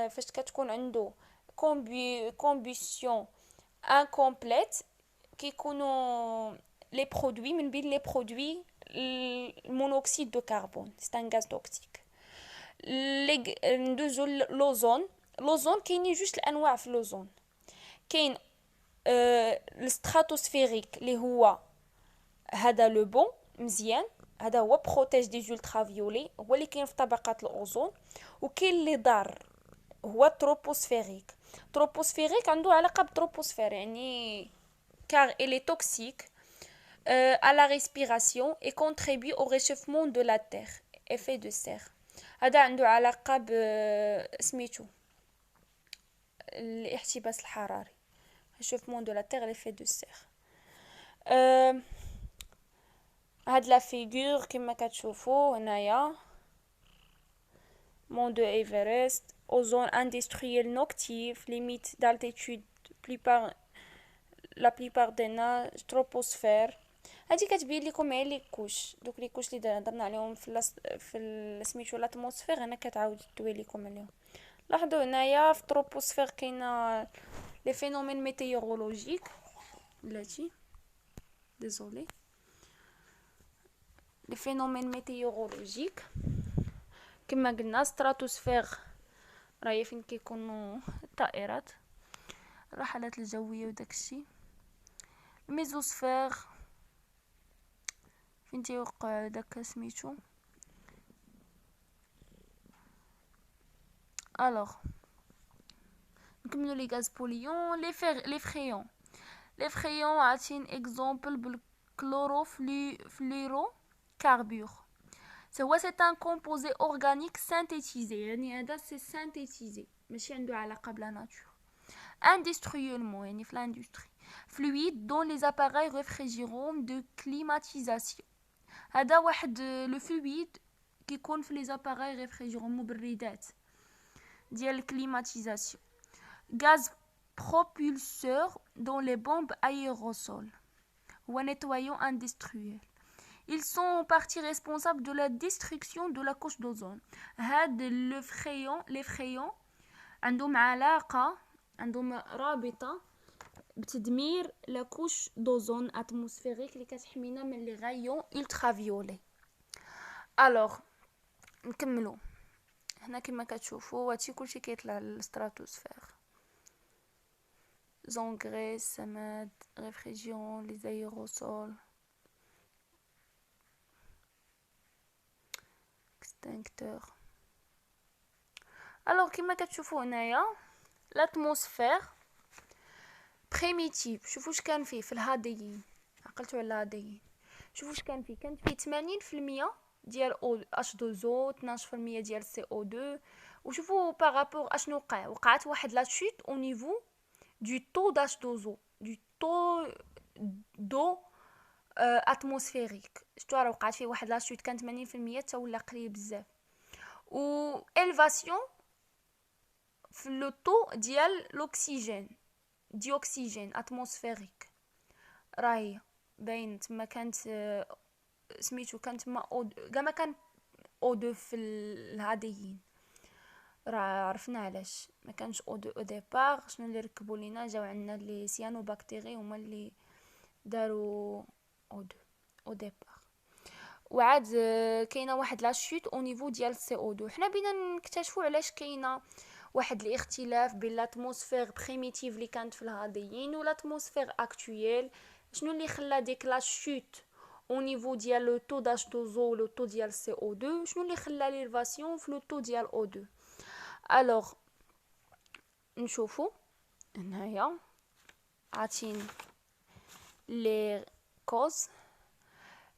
فاش كتكون عنده combustion incomplète كيكونوا les produits من بين les produits المونوكسيد دو كربون. c'est un gaz toxique. ندوزو لوزون كاينين جوج الانواع في لوزون. كاين الستراتوسفيريك اللي هو هذا لو بون مزيان، هذا هو بروتيج دي زولترافيولي، هو اللي كاين في طبقات الاوزون. وكاين اللي ضار هو التروبوسفيريك عنده علاقه بالتروبوسفير، يعني car il est toxique à la respiration et contribue au réchauffement de la terre. Effet de serre. هذا عنده علاقة سميتو الاحتباس الحراري. réchauffement de la terre l'effet de serre. هاد لا فيغور كما كتشوفوا هنايا mont de Everest, ozone industriel noctif, limite d'altitude la plupart des nages, troposphère. هادي كتبين لكم غير لي كوش، دوك لي كوش اللي هضرنا عليهم في سميتو لاتموسفير، هنا كتعاود تدوي لكم عليهم. لاحظوا هنايا في التروبوسفير كاينه لي فينومين ميتيورولوجيك بلاتي ديزولي لي فينومين ميتيورولوجيك كما قلنا. ستراتوسفير راهي فين كيكونوا الطائرات، الرحلات الجويه وداكشي. الميزوسفير فين تيوقع داك سميتو. الوغ نكملوا لي غاز بوليون. لي فريون عاطين اكزومبل بالكلوروفلورو كاربور. c'est un composé organique synthétisé، يعني هذا سي synthétisé ماشي عنده علاقه بلا ناتور. industriellement يعني في l'industrie. fluide dans les appareils réfrigérants de climatisation. هذا واحد لو فلويد كيكون في لي زاباراي ريفريجيرون مبردات ديال الكليماتيزاسيون. gaz propulseur dans les bombes aérosols ou un nettoyant industriel. Ils sont en partie responsables de la destruction de la couche d'ozone. هاد les frayons عندهم علاقة، عندهم رابطة بتدمير لا كوش دوزون اتموسفيريك اللي كتحمينا من لي غايون الترافيولي. الوغ نكملوا هنا كما كتشوفوا هادشي كلشي كيطلع للستراتوسفير. زونغري سماد ريفريجيرون لي زايروسول اكستنكتور. الوغ كما كتشوفوا هنايا لاتموسفير بريميتيف. شوفوا واش كان فيه في الهاديين، عقلتوا على الهاديين. شوفوا واش كان فيه كانت فيه 80% ديال H2O، 12% ديال CO2. وشوفوا بارابور اشنو وقعت واحد لا شوت او نيفو du taux d'H2O du taux d'eau atmosphérique. شتو راه وقعت فيه واحد لا شوت كان 80% حتى ولا قليل بزاف. و élevation في لو طو ديال لوكسيجين ديوكسيجين اتموسفيريك. راهي باين تما كانت سميتو كانت تما كاع ما كان او2 في العاديين. راه عرفنا علاش ما كانش او2 او ديبار. شنو اللي ركبوا لينا؟ جاو عندنا لي سيانوبكتيري هما اللي داروا او2 او ديبار. وعاد كاينه واحد لا شوت او نيفو ديال سي او 2. حنا بينا نكتشفوا علاش كاينه واحد الاختلاف بين لاتموسفير بريميتيف اللي كانت في الهاديين و لاتموسفير اكطويل. شنو اللي خلى ديك لا شوت au niveau ديال لو طو d'H2O و لو طو ديال CO2؟ شنو اللي خلى ليلفاسيون في لو طو ديال O2؟ الوغ نشوفوا هنايا عاطين لي كوز.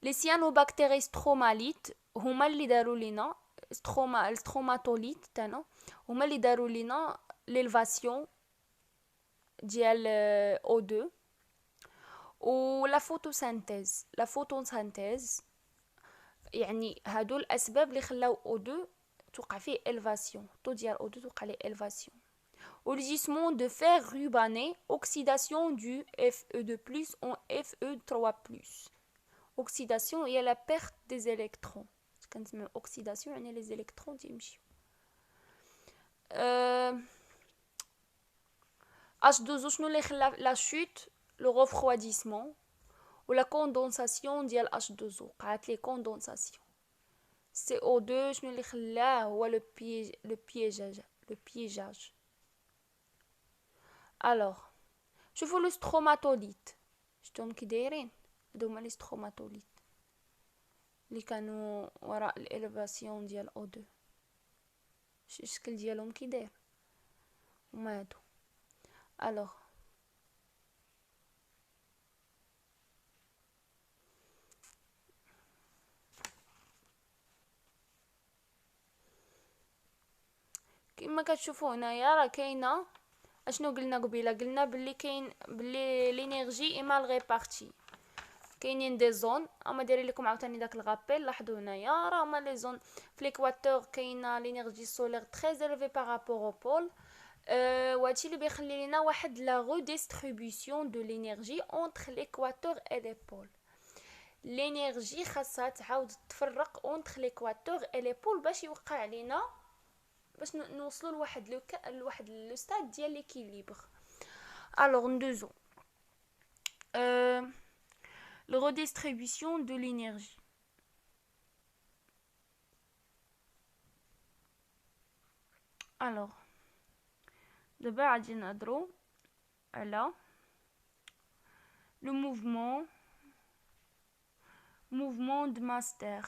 لي سيانوبكتيري ستروماليت هما اللي داروا لينا الستروماتوليت تاعنا هما اللي داروا لينا ليلفاسيون ديال O2. و لا فوتوسانتيز يعني هادو الاسباب اللي خلاو O2 توقع فيه الفاسيون. طو ديال O2 توقع ليه الفاسيون. و ليجيسمون دو فير روباني اوكسيداسيون دو Fe2+ en Fe3+. اوكسيداسيون هي لا بيرت دي الكترون. كنسميو اوكسيداسيون يعني لي زيليكترون تيمشيو. H2O شنو اللي خلا لا شوت؟ لو refroidissement و لا كوندونساسيون ديال H2O. قعدت لي كوندونساسيون. CO2 شنو اللي خلاه؟ هو لو بييجاج. الوغ شوفوا لو ستروماتوليت شتوهم كي دايرين. هادو هما لي ستروماتوليت اللي كانوا وراء الاليفاسيون ديال O2. الشكل ديالهم كي داير هما هادو. الوغ كما كتشوفوا هنايا راه كاينه اشنو قلنا قبيله، قلنا باللي لينيرجي اي مال ريبارتي. كاينين دي زون اما دايرين لكم عاوتاني داك الغابيل. لاحظوا هنايا راه هما لي زون في ليكواتور كاينه لينيرجي سولير تري زيليفي بارابور او بول. وهادشي اللي بيخلي لنا واحد لا ريديستريبيسيون دو لينيرجي اونتر ليكواتور اي لي بول. لينيرجي خاصها تعاود تفرق اونتر ليكواتور اي لي بول باش يوقع علينا، باش نوصلوا لواحد لو ستاد ديال ليكيليبر. الوغ ندوزو la redistribution de l'énergie. Alors d'abord غادي نهضروا على le mouvement de masse d'air.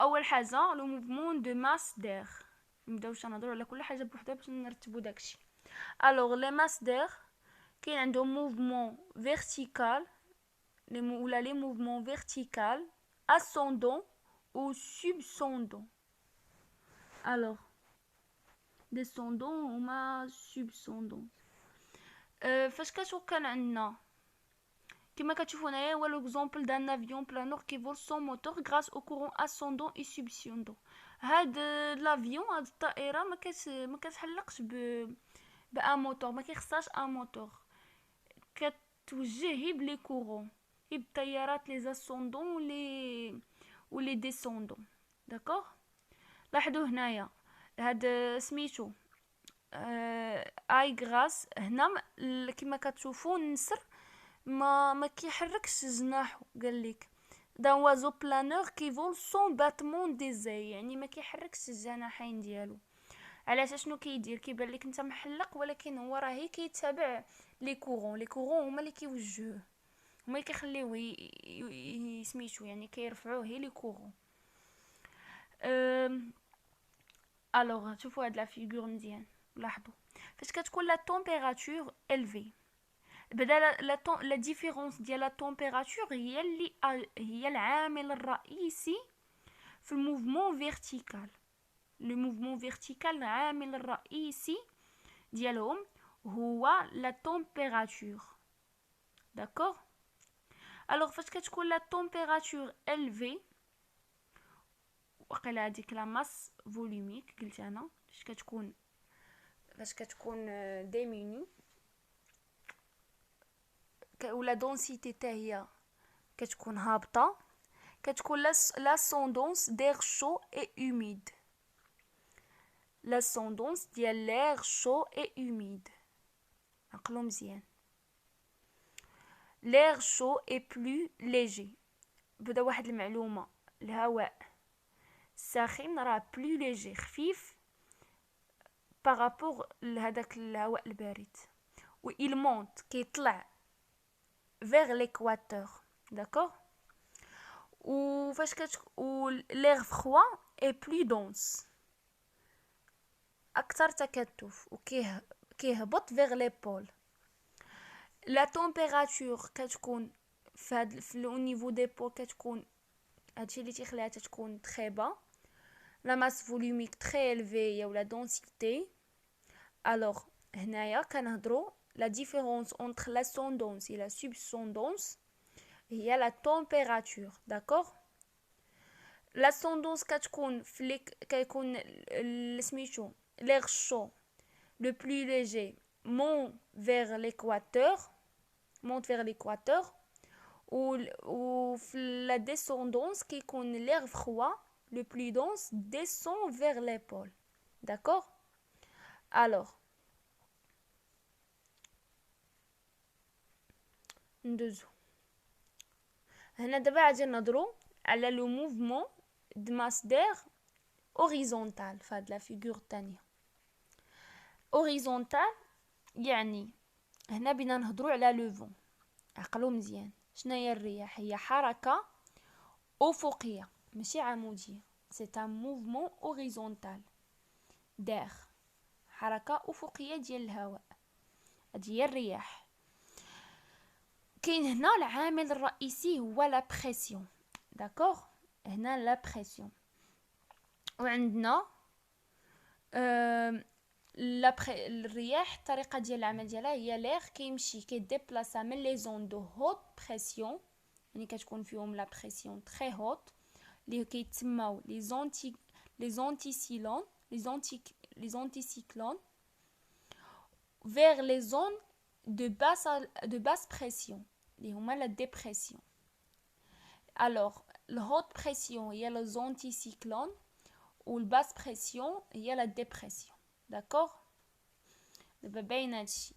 اول حاجه لو موفمون دو ماس دير. نبداوش نهضروا على كل حاجه بوحدها باش نرتبوا داكشي. الوغ لي ماس دير كاين عندهم موفمون فيرتيكال ولا لي موفمون فيرتيكال ascendant ou subsondant. الوغ descendant وما subsondant. فاش كان عندنا كما كتشوفوا هنايا هو لوكزامبل دان افيون بلانور كي فول سون موتور غراس او كورون اسوندون اي سوبسوندون. هاد لافيون هاد الطائره ما كتحلقش بان موتور، ما كيخصهاش ان موتور، كتوجه هي بلي كورون، هي بالطيارات لي اسوندون ولي ديسوندون. داكوغ. لاحظوا هنايا هاد سميتو اي غراس هنا كما كتشوفوا النسر ما كيحركش جناحو. قال لك دا وازو بلانور كي فول سون باتمون دي زي، يعني ما كيحركش الجناحين ديالو. علاش؟ شنو كيدير؟ كيبان لك انت محلق ولكن هو راه كيتابع لي كورون هما اللي كيوجهوه، هما اللي كيخليوه سميتو يعني كيرفعوه هي لي كورون. الوغ شوفوا هاد لا فيغور مزيان. لاحظوا فاش كتكون لا تمبيراتور élevée بدا لا ديفيرونس ديال لا تمبيراتور هي العامل الرئيسي في الموفمون فيرتيكال. لو موفمون فيرتيكال العامل الرئيسي ديالهم هو لا تمبيراتور. داكوغ. الوغ فاش كتكون لا تمبيراتور élevée وقيلا هذيك لا ماس فوليميك قلت انا فاش كتكون ديميني ولا دونسيتي حتى هي كتكون هابطه، كتكون لاسوندونس دير شو اي هوميد. لاسوندونس ديال لير شو اي هوميد. عقلوا مزيان. لير شو اي بلو ليجي. بدا واحد المعلومه، الهواء الساخن راه بلو ليجي خفيف بارابور لهداك الهواء البارد، و il monte كيطلع vers l'équateur. D'accord. ou l'air froid est plus dense اكثر تكثف وكيهبط vers les pôles. la température كتكون في au niveau des pôles كتكون هادشي اللي تيخليها تكون très bas. la masse volumique très élevée ou la densité. alors هنايا كنهضروا la différence entre l'ascendance et la subsondance هي la température. d'accord. l'ascendance كتكون كيكون سميتو l'air chaud le plus léger monte vers l'équateur ou la descendance كيكون l'air froid le plus dense descend vers les pôles. d'accord. alors ندوزو هنا دابا غادي نهضروا على لو موفمون د ماس دير اوريزونتال في هاد لا فيغور الثانيه. اوريزونتال يعني هنا بينا نهضروا على لو فون. عقلوا مزيان. شنو هي الرياح؟ هي حركه افقيه ماشي عموديه. سي ان موفمون اوريزونتال دير، حركه افقيه ديال الهواء. هذه هي الرياح. كاين هنا العامل الرئيسي هو لا بريسيون. داكوغ. هنا لا بريسيون وعندنا الرياح الطريقه ديال العمل ديالها هي لير كيمشي كيديبلاصا من لي زون دو هوت بريسيون، يعني كتكون فيهم لا بريسيون تري هوت اللي كيتسموا لي زونتي سيكلون vers les zones de basse pression اللي هما la dépression. alors la haute pression هي la anticyclone ou la basse pression هي la dépression. d'accord. دابا باين هادشي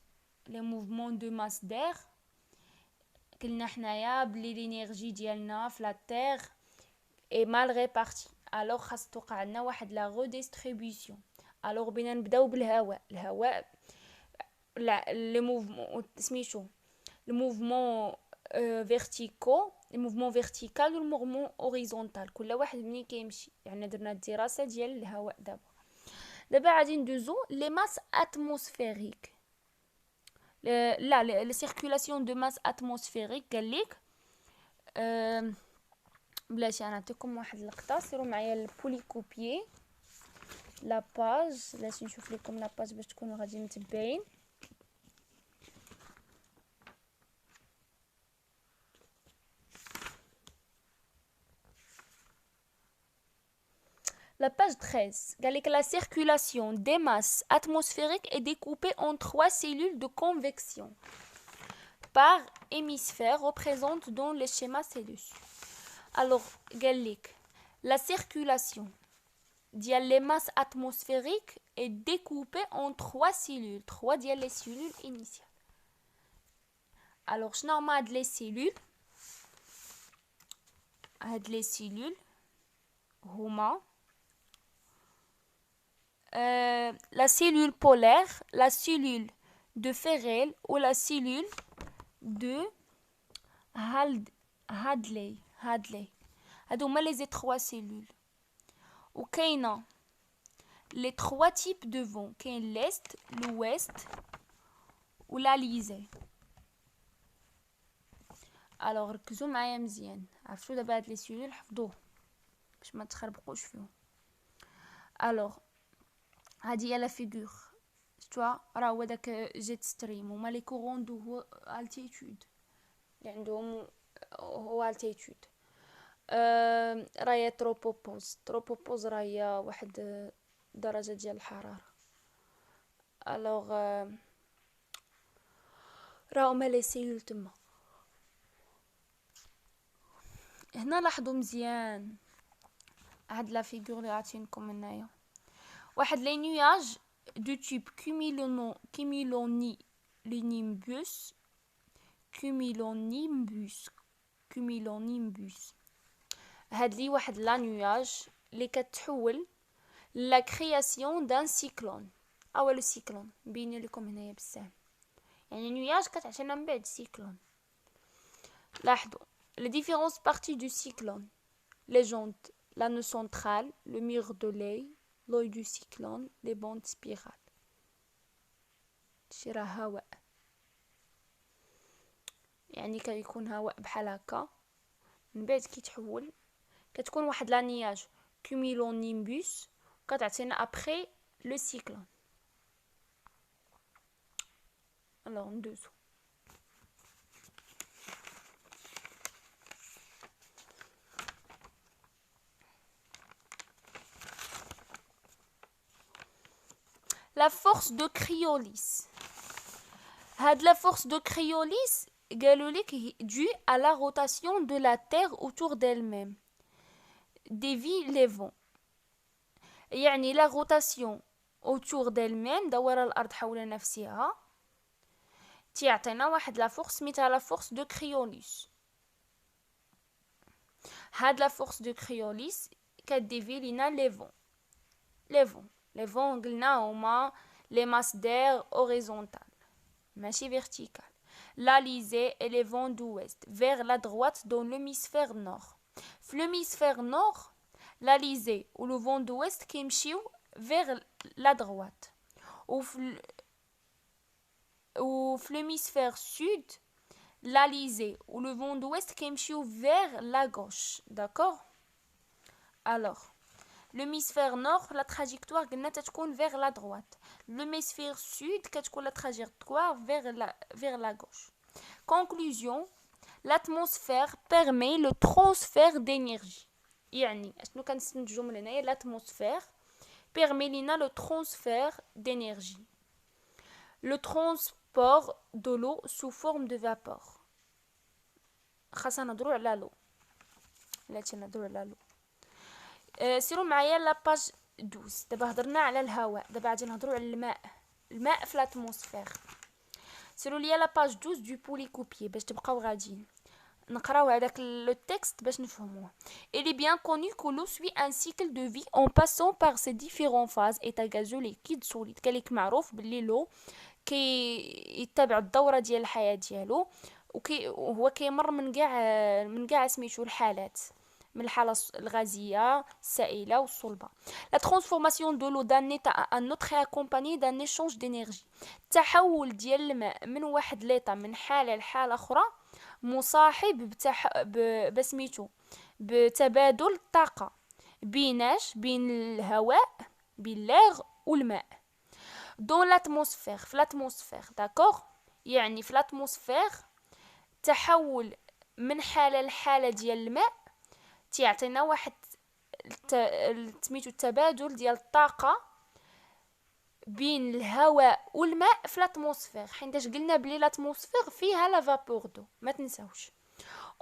les mouvements de masse d'air قلنا حنايا بلي لينيرجي ديالنا في لا تير est mal répartie. alors خاص توقع لنا واحد لا redistribution. alors بينا نبداو الهواء les mouvements سميتو le mouvement verticaux le mouvement vertical و le mouvement horizontal كل واحد منين كيمشي. يعني درنا الدراسه ديال الهواء. دابا غادي ندوزو لي ماس اتموسفيريك. لا لا سيركولاسيون دو ماس اتموسفيريك قال لك بلاتي انا نعطيكم واحد اللقطه. سيروا معايا البوليكوبيي لا باج. بلاتي نشوف لكم لا باج باش تكونوا غادي متبعين. La page 13, la circulation des masses atmosphériques est découpée en 3 cellules de convection par hémisphère représente dans les schémas ci-dessus. Alors, la circulation des masses atmosphériques est découpée en 3 cellules, 3 les cellules initiales. Alors, je normal les cellules. Les cellules, la cellule polaire, la cellule de Ferrel ou la cellule de Hadley. هادوما les 3 cellules. ou كاينه les 3 types de vent. كاين l'est, l'ouest ou l'alizé. alors ركزوا معايا مزيان. عرفتوا دابا هاد لي سيلول حفظوه باش ما تخربقوش فيهم. alors هادي هي لا فيغور. شتوا راه هو داك جيت ستريم هما لي كورون دو التيتود اللي عندهم هو التيتود. راهي تروبوبوز راهي واحد درجه ديال الحراره. الوغ راه هما لي سيلول تما. هنا لاحظوا مزيان هاد لا فيغور اللي عطينكم هنايا. واحد لي نياج دو تيب كوميلونيمبوس. هاد لي واحد لا نياج اللي كتحول لا كرياسيون دان سيكلون. اول سيكلون بين لكم هنايا بزاف. يعني نياج كتعطينا من بعد سيكلون. لاحظوا les différentes parties du cyclone. les jantes, l'anneau central, le mur de l'œil du cyclone, les bandes spirales. شي راه هواء. يعني كيكون هواء بحال هكا من بعد كيتحول كتكون واحد لا نياج كوميلونيمبوس كتعطينا ابري لو سيكلون. alors ندوزو. La force de Criolis. La force de Criolis est due à la rotation de la Terre autour d'elle-même. Dévie les vents. يعني la rotation autour d'elle-même دورة الأرض حول نفسها تعطينا واحد لا فورس سميتها لا فورس دو كريوليس. هاد لا فورس دو كريوليس كديفي لينا لي فون قلنا هما les masses d'air horizontales ماشي verticales. l'alizé et les vents d'ouest vers la droite dans l'hémisphère nord. في l'hémisphère nord l'alizé ou le vent d'ouest كيمشيو vers la droite. ou في l'hémisphère sud l'alizé ou le vent d'ouest كيمشيو vers la gauche. d'accord. alors l'hémisphère nord la trajectoire قلنا تتكون vers la droite, l'hémisphère sud كتكون la trajectoire vers la gauche. Conclusion, l'atmosphère permet le transfert d'énergie. يعني شنو كنستنتجو من هنايا l'atmosphère permet لنا le transfert d'énergie, le transport de l'eau sous forme de vapeur. خاصنا نهضروا على لو بلاتي نهضروا على لو. سيروا معايا لاباج 12. دابا هضرنا على الهواء، دابا غادي نهضروا على الماء في l'atmosphère. سيروا ليا لاباج 12 du polycopier باش تبقاو غاديين نقراو هذاك لو تكست باش نفهموه. Il est bien connu que l'eau suit un cycle de vie en passant par ses différentes phases état gazeux liquide solide. كليك معروف باللي لو يتبع الدوره ديال الحياه ديالو وهو كيمر من كاع سميتو الحالات، من الحاله الغازيه السائله والصلبه. La transformation de l'eau d'un état à un autre est accompagnée d'un échange d'énergie. التحول ديال الماء من واحد ليطا من حاله لحاله اخرى مصاحب بسميتو بتبادل الطاقه بين الهواء بين l'air والماء dans l'atmosphère في l'atmosphère. d'accord يعني في l'atmosphère تحول من حاله لحاله ديال الماء تيعطينا واحد سميتو التبادل ديال الطاقه بين الهواء والماء في l'atmosphère، حيناش قلنا بلي l'atmosphère فيها لا vapeur d'eau ما تنساوش.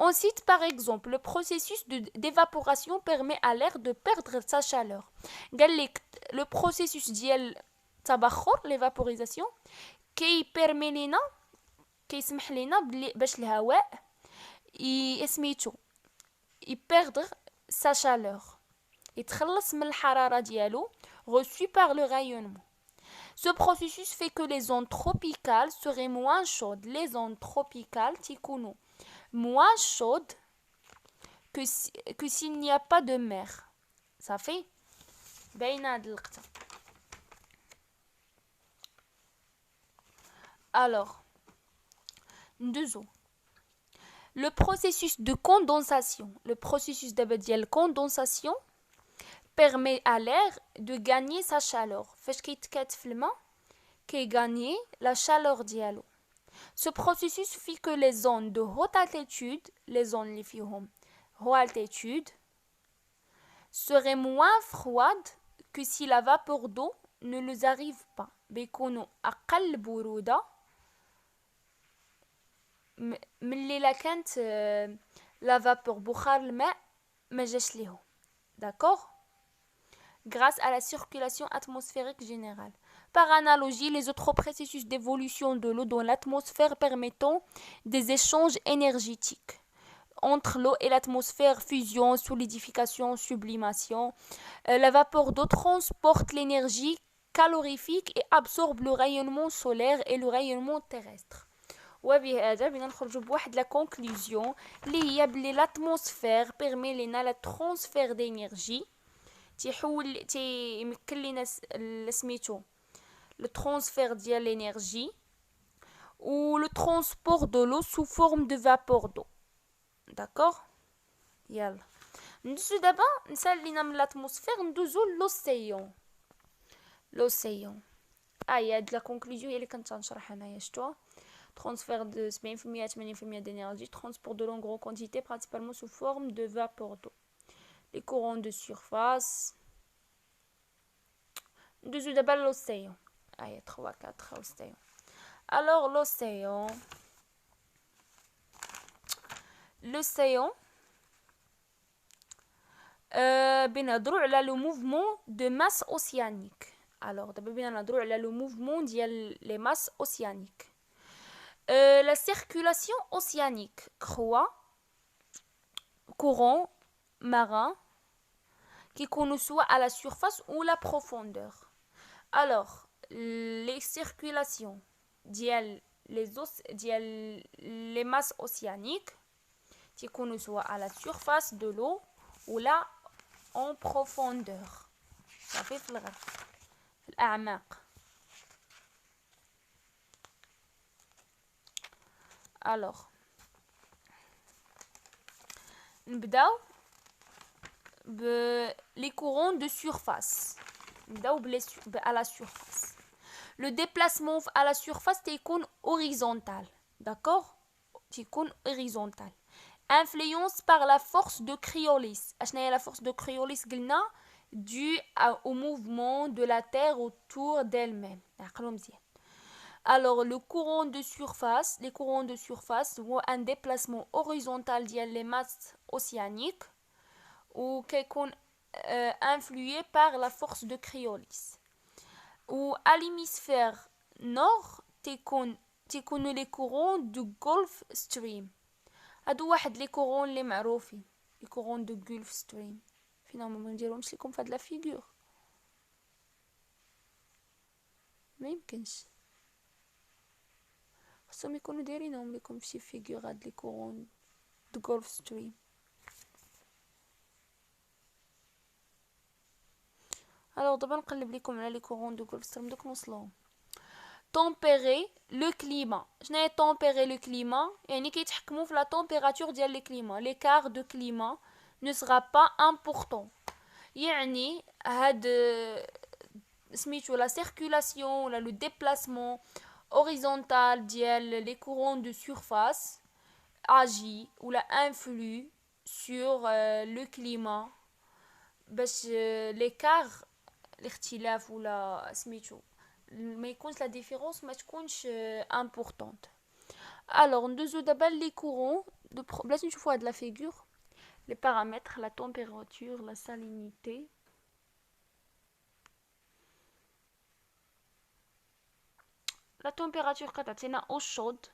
On cite par exemple le processus d'évaporation permet à l'air de perdre sa chaleur. قال لك le processus ديال التبخر l'évaporisation كيبيرمي لينا كيسمح لينا باش الهواء سميتو يبردغ sa chaleur يتخلص من الحرارة ديالو reçue par le rayonnement. Ce processus fait que les ondes tropicales seraient moins chaudes. Les ondes tropicales تيكونوا moins chaudes que s'il n'y a pas de mer. صافي باينه هاد اللقطه. Alors ندوزو le processus de condensation. Le processus de condensation permet à l'air de gagner sa chaleur. فاش كيتكاتف الماء كيغاني la chaleur ديالو. Ce processus fait que les zones de haute altitude, les zones اللي فيهم haute altitude, seraient moins froides que si la vapeur d'eau ne les arrive pas. بيكونوا أقل برودة من اللي لا كانت la vapeur بخار الماء ما جاش ليهم. d'accord grâce à la circulation atmosphérique générale. Par analogie, les autres processus d'évolution de l'eau dans l'atmosphère permettant des échanges énergétiques entre l'eau et l'atmosphère, fusion, solidification, sublimation. La vapeur d'eau transporte l'énergie calorifique et absorbe le rayonnement solaire et le rayonnement terrestre. وبهذا بدنا نخرجوا بواحد لا conclusion اللي هي بلي l'atmosphère permet لنا le transfert d'énergie تيمكن لينا سميتو le transfert ديال l'énergie ou le transport de l'eau sous forme de vapeur d'eau. d'accord يلا ندوزو دابا نسالينا من l'atmosphère ندوزو l'océan. هاد لا كونكلوزيون هي اللي كنت غنشرح انايا شتوها. transfert de 70% d'énergie, transport de longue quantité principalement sous forme de vapeur d'eau. Les courants de surface. Dessous d'abord l'océan. Allez, 3, 4, océan. Alors, l'océan. بنهضروا على le mouvement de masse océanique. Alors, d'abord بنهضروا على le mouvement ديال les masses océaniques. La circulation océanique courant marin qui connaît soit à la surface ou la profondeur. Alors les circulations ديال les masses océaniques qui connaît soit à la surface de l'eau ou là en profondeur. Ça fait في الأعماق. Alors نبداو les courants de surface. À la surface. Le déplacement à la surface est horizontal. D'accord? C'est horizontal. Influence par la force de Coriolis. La force de Coriolis due au mouvement de la Terre autour d'elle-même. Alors, les courants de surface ont un déplacement horizontal des masses océaniques ou qui sont influés par la force de Coriolis. Ou à l'hémisphère nord, تكونوا les courants du Gulf Stream. هادو واحد لي كورون اللي معروفين لي كورون دو Gulf Stream. فينا ما نديرهمش لكم في هاد لا فيغور، ما يمكنش خصهم يكونوا دايرينهم لكم فشي فيغور هاد لي كورون دو Gulf Stream. الوغ دابا نقلب لكم على لي كورون دو Gulf Stream دوك نوصلوهم. tempérer le climat. شنو هي tempérer le climat؟ يعني كيتحكموا في la température ديال le climat. l'écart de climat ne sera pas important. يعني هاد سميتو la circulation ولا le déplacement horizontal ديال les courants de surface agit ou la influe sur le climat باش l'écart الاختلاف ولا سميتو ما يكونش لا ديفيرونس ما تكونش امبورطونت. الوغ ندوزو دابا لي كورون بلاتي نشوفو هاد لا فيغور لي بارامتر لا تمبيراتور لا سالينيتي. لا تمبيراتور كتعطينا او شود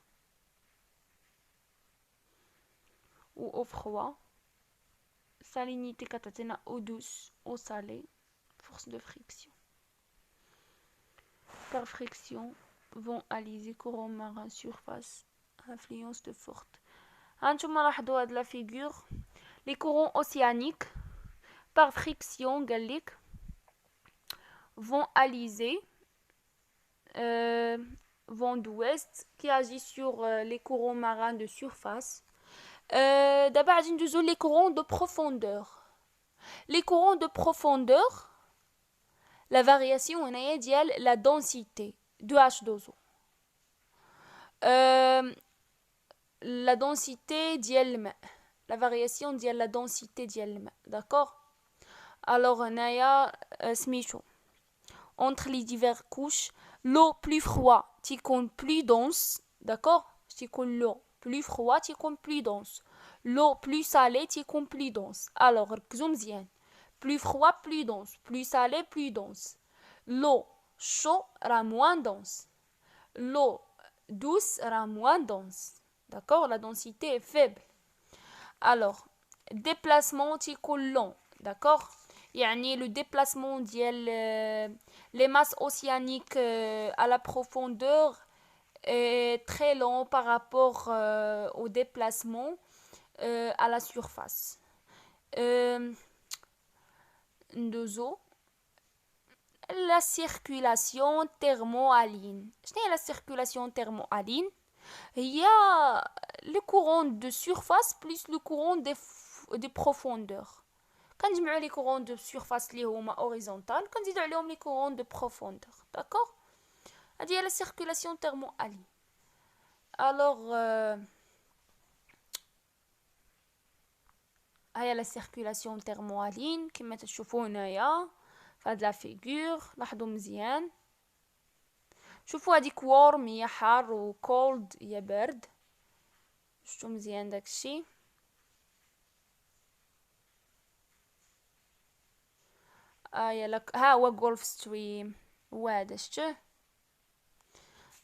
و او فخوا. salinité كتعطينا او دوس او salé. force de friction par friction vont aliser courant marin surface influence de forte. هانتوما لاحظوا هاد لا فيغور les courants océaniques par friction قالك vont aliser vent d'ouest qui agit sur les courants marins de surface. دابا غادي ندوزو les courants de profondeur. les courants de profondeur la variation هنايا ديال la densité de H2O. la densité ديال الماء la variation ديال la densité ديال الماء. d'accord. alors هنايا سميتو entre les diverses couches l'eau plus froide تيكون plus dense. d'accord. تيكون l'eau plus froide تيكون plus dense. l'eau plus salée تيكون plus dense. alors ركزوا مزيان plus froid plus dense plus salé plus dense. l'eau chaude sera moins dense. l'eau douce sera moins dense. d'accord. la densité est faible. alors déplacement تيكون long. d'accord. يعني le déplacement ديال les masses océaniques à la profondeur est très long par rapport au déplacement à la surface. ندوزو la circulation thermohaline. شنو هي la circulation thermohaline؟ هي le courant de surface plus le courant de profondeur. كنجمعوا لي courants de surface اللي هما horizontal كنزيدوا عليهم لي courants de profondeur. d'accord. هذه هي la circulation thermohaline. alors هيا la circulation thermohaline كما تشوفوا هنايا في هاد لا فيغور. لاحظوا مزيان شوفوا هذيك warm هي حار و cold هي برد. شفتوا مزيان داكشي. لك ها هو جولف ستريم هو هذا شتوه.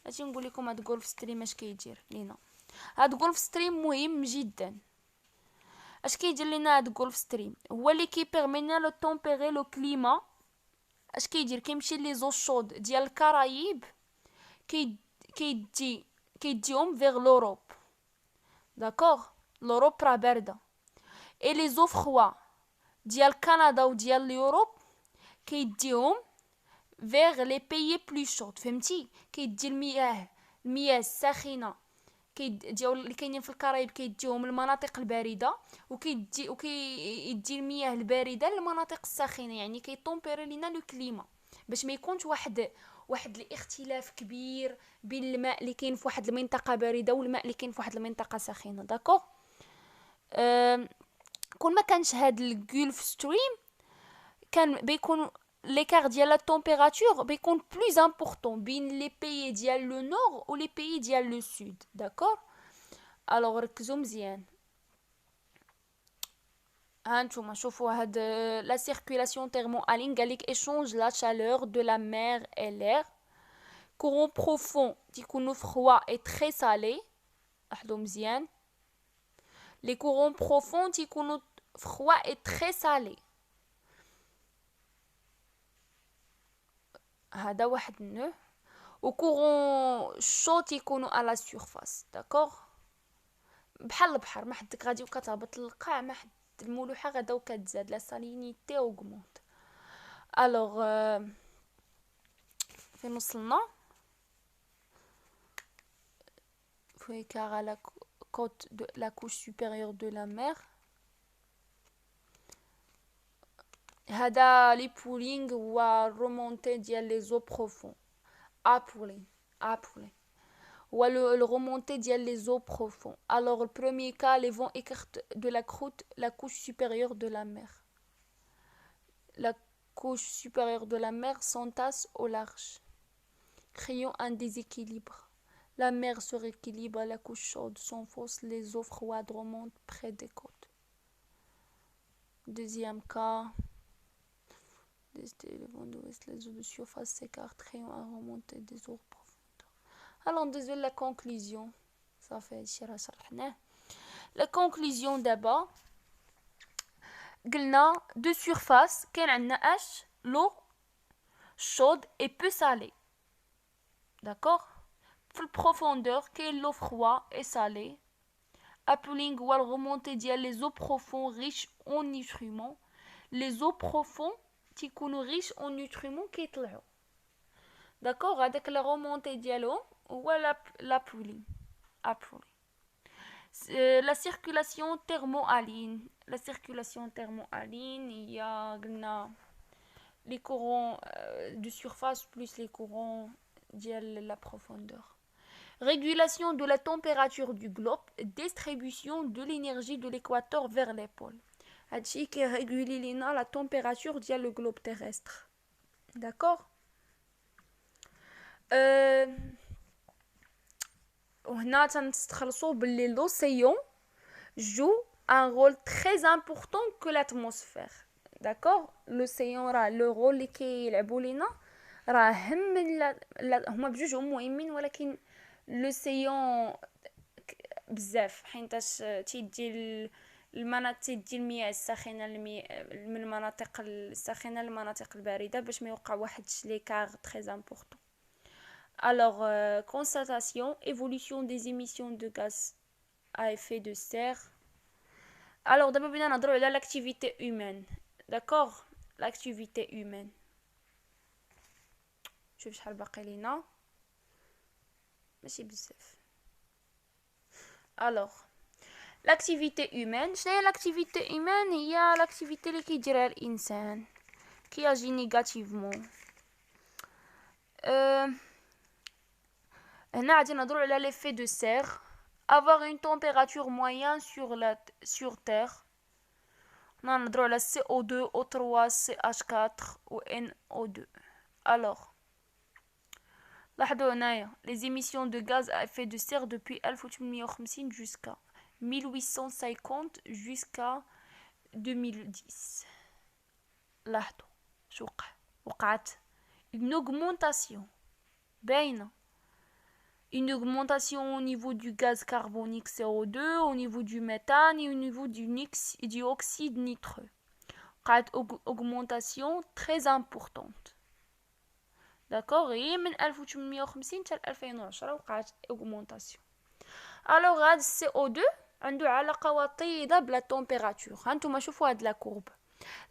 اجي نقول لكم هاد جولف ستريم اش كيدير لينا. هاد جولف ستريم مهم جدا. اش كيدير لينا هاد جولف ستريم؟ هو اللي كيبيرمينا لو طومبيري لو كليما. اش كيدير؟ كيمشي لي زو شود ديال الكرايب كيديهم فيغ لوروب. داكوغ. لوروب راه بارده. اي لي زو فخوا ديال كندا وديال لوروب كيديهم فيغ لي بيي بلو شود. فهمتي؟ كيدي المياه الساخنه كيديو اللي كاينين في الكرايب كيديوهم المناطق البارده وكيدي المياه البارده للمناطق الساخنه، يعني كيطومبيري لينا لو كليما باش ما يكونش واحد الاختلاف كبير بين الماء اللي كاين في واحد المنطقه بارده والماء اللي كاين في واحد المنطقه ساخنه. داكوغ. كون ما كانش هاد الجولف ستريم كان بيكون l'écart ديال لا température بيكون plus important بين لي بيي ديال لو نور و لي بيي ديال لو سود. داكوغ. الوغ ركزوا مزيان. هانتوما شوفوا هاد لا circulation thermo-haline قالك échange la chaleur de la mer et l'air. courant profond تيكونوا froid et très salé. لاحظوا مزيان. les courants profonds تيكونوا froid et très salé. هذا واحد نو. و courant chaud تيكونوا à la surface. داكوغ. بحال البحر ما حدك غادي وكتهبط للقاع ما حد الملوحه غدا وكتزاد لا سالينيتي اوغمونت. الوغ فين وصلنا؟ في كار لا côte de la couche supérieure de la mer. هذا لي بولينغ هو الرومونتي ديال لي زو بروفون. ابولين ou le remonter ديال les eaux profondes. Alors le premier cas, les vents écartent de la croûte la couche supérieure de la mer. La couche supérieure de la mer s'entasse au large, créant un déséquilibre. La mer se rééquilibre, la couche chaude s'enfonce, les eaux froides remontent près des côtes. Deuxième cas, les vents d'ouest, les eaux de surface s'écartent, créant un remontée des eaux profondes. Alors, ندوزو la conclusion. صافي هادشي راه شرحناه. La conclusion دابا قلنا de surface كاين عندنا اش l'eau chaude et peu salée. D'accord. في البروفوندور كاين l'eau froide et salée. Appelling هو الغومونتي ديال les eaux profondes riches en nutriments. Les eaux profondes تيكونوا riches en nutriments كيطلعوا. داكوغ. هذاك لا غومونتي ديالو هو l'appeling. La circulation thermo-haline. La circulation thermo-haline, il y a les courants de surface plus les courants de la profondeur. Régulation de la température du globe, distribution de l'énergie de l'équateur vers les pôles. هادشي كيريغولي لينا la température ديال le globe terrestre. D'accord. وهنا تنستخلصوا باللي l'océan joue un rôle très important que l'atmosphère. D'accord. l'océan راه لو رول اللي كيلعبوا لينا راه هم هما بجوج مهمين، ولكن l'océan بزاف حيتاش تيدي المناطق تيدي المياه الساخنه من المناطق الساخنه للمناطق البارده باش ما يوقع واحد ليكار très important. Alors, constatation, évolution des émissions de gaz à effet de serre. Alors, d'abord, on va voir l'activité humaine. D'accord. L'activité humaine. شوف شحال باقي لينا ماشي بزاف. Alors, l'activité humaine. شنو هي l'activité humaine؟ هي l'activité اللي كيديرها الانسان كي agit négativement. هنا غادي نهضروا على l'effet de serre. avoir une température moyenne sur terre. هنا نهضروا على CO2, O3, CH4 و NO2. alors لاحظوا هنايا les émissions de gaz à effet de serre depuis 1850 jusqu'à 1850 jusqu'à 2010. لاحظوا شو وقعت une augmentation باينه. Une augmentation au niveau du gaz carbonique CO2, au niveau du méthane et au niveau du dioxyde nitreux. Une augmentation très importante. D'accord. Et من 1850 حتى 2010 وقعت augmentation. Alors هاد CO2 عنده علاقة وطيدة بلا température. هانتوما شوفوا هاد لا كورب.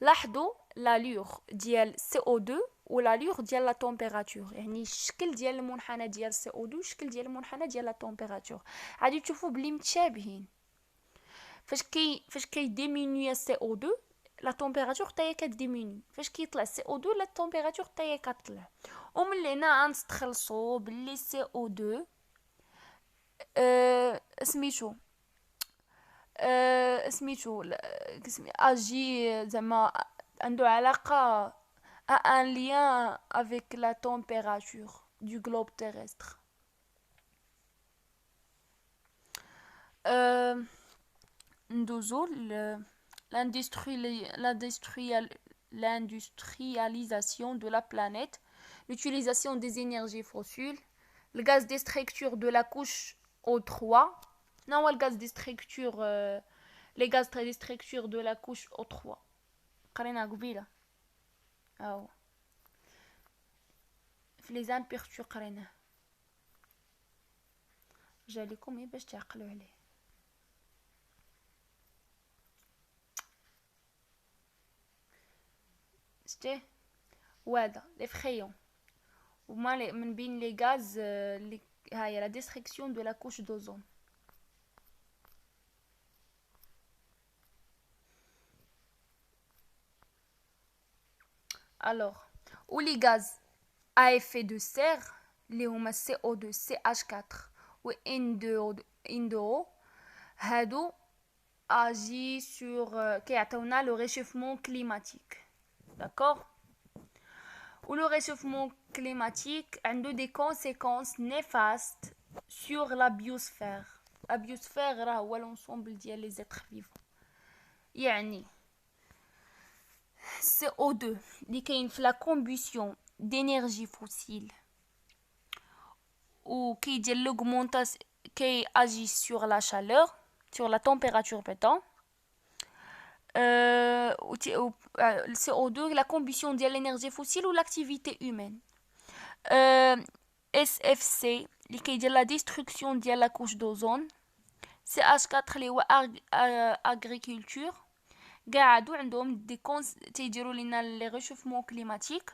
لاحظوا l'allure ديال CO2 والالور ديال لا تمبيراتور، يعني الشكل ديال المنحنى ديال CO2 والشكل ديال المنحنى ديال لا تمبيراتور. غادي تشوفوا بلي متشابهين. فاش كيديمينيو CO2 لا تمبيراتور حتى هي كديميني، فاش كيطلع CO2 لا تمبيراتور حتى هي كتطلع. ومن هنا غنستخلصوا بلي CO2 سميتو اجي زعما عنده علاقه un lien avec la température du globe terrestre. ندوزو l'industrialisation de la planète, l'utilisation des énergies fossiles, le gaz d'extraction de la couche O3. Non, le gaz d'extraction, les gaz d'extraction de la couche O3. قرينا قبيله أو في لي زامبيرتور قريناه، جالكم باش تعقلوا عليه. شتي وهذا لي فريون وما من بين لي غاز اللي هاي لا ديستركسيون دو لا كوش دوزون. alors ou les gaz à effet de serre اللي هما CO2 CH4 و N2O هادو agit sur كيعطيونا le réchauffement climatique. d'accord. Ou le réchauffement climatique a des conséquences néfastes sur la biosphère. La biosphère هو l'ensemble ديال les êtres vivants. يعني CO2 اللي كاين في la combustion d'énergie fossile ou كيدير l'augmentation qui agit sur la chaleur, sur la température pardon. Le CO2 la combustion de l'énergie fossile ou l'activité humaine. SFC اللي كيدير la destruction ديال la couche d'ozone. CH4 اللي هو agriculture. قاعدو عندهم تيديروا لنا لي ريشوفمون كليماتيك،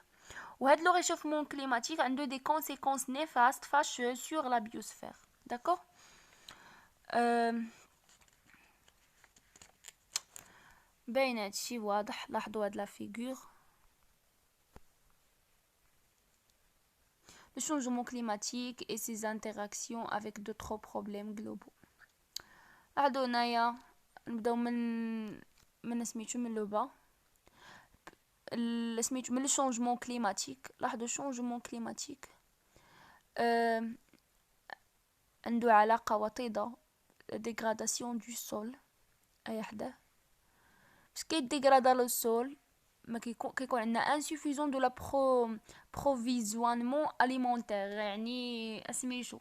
وهاد لو ريشوفمون كليماتيك عنده دي كونسيكونس نيفاست فاشوز سور لا بيوسفير. داكور. باين هادشي واضح. لاحظوا هاد لا فيغور. Le changement climatique et ses interactions avec d'autres problèmes globaux. لاحظوا هنايا نبداو من سميتو من لو با سميتو من لو شونجمون كليماتيك. لاحظوا شونجمون كليماتيك عنده علاقه وطيده ديغراداسيون دو سول اي حدا باش كيديغرادا لو سول ما كيكون عندنا انسوفيزون دو لا بروفيزيونمون اليمونتير، يعني سميتو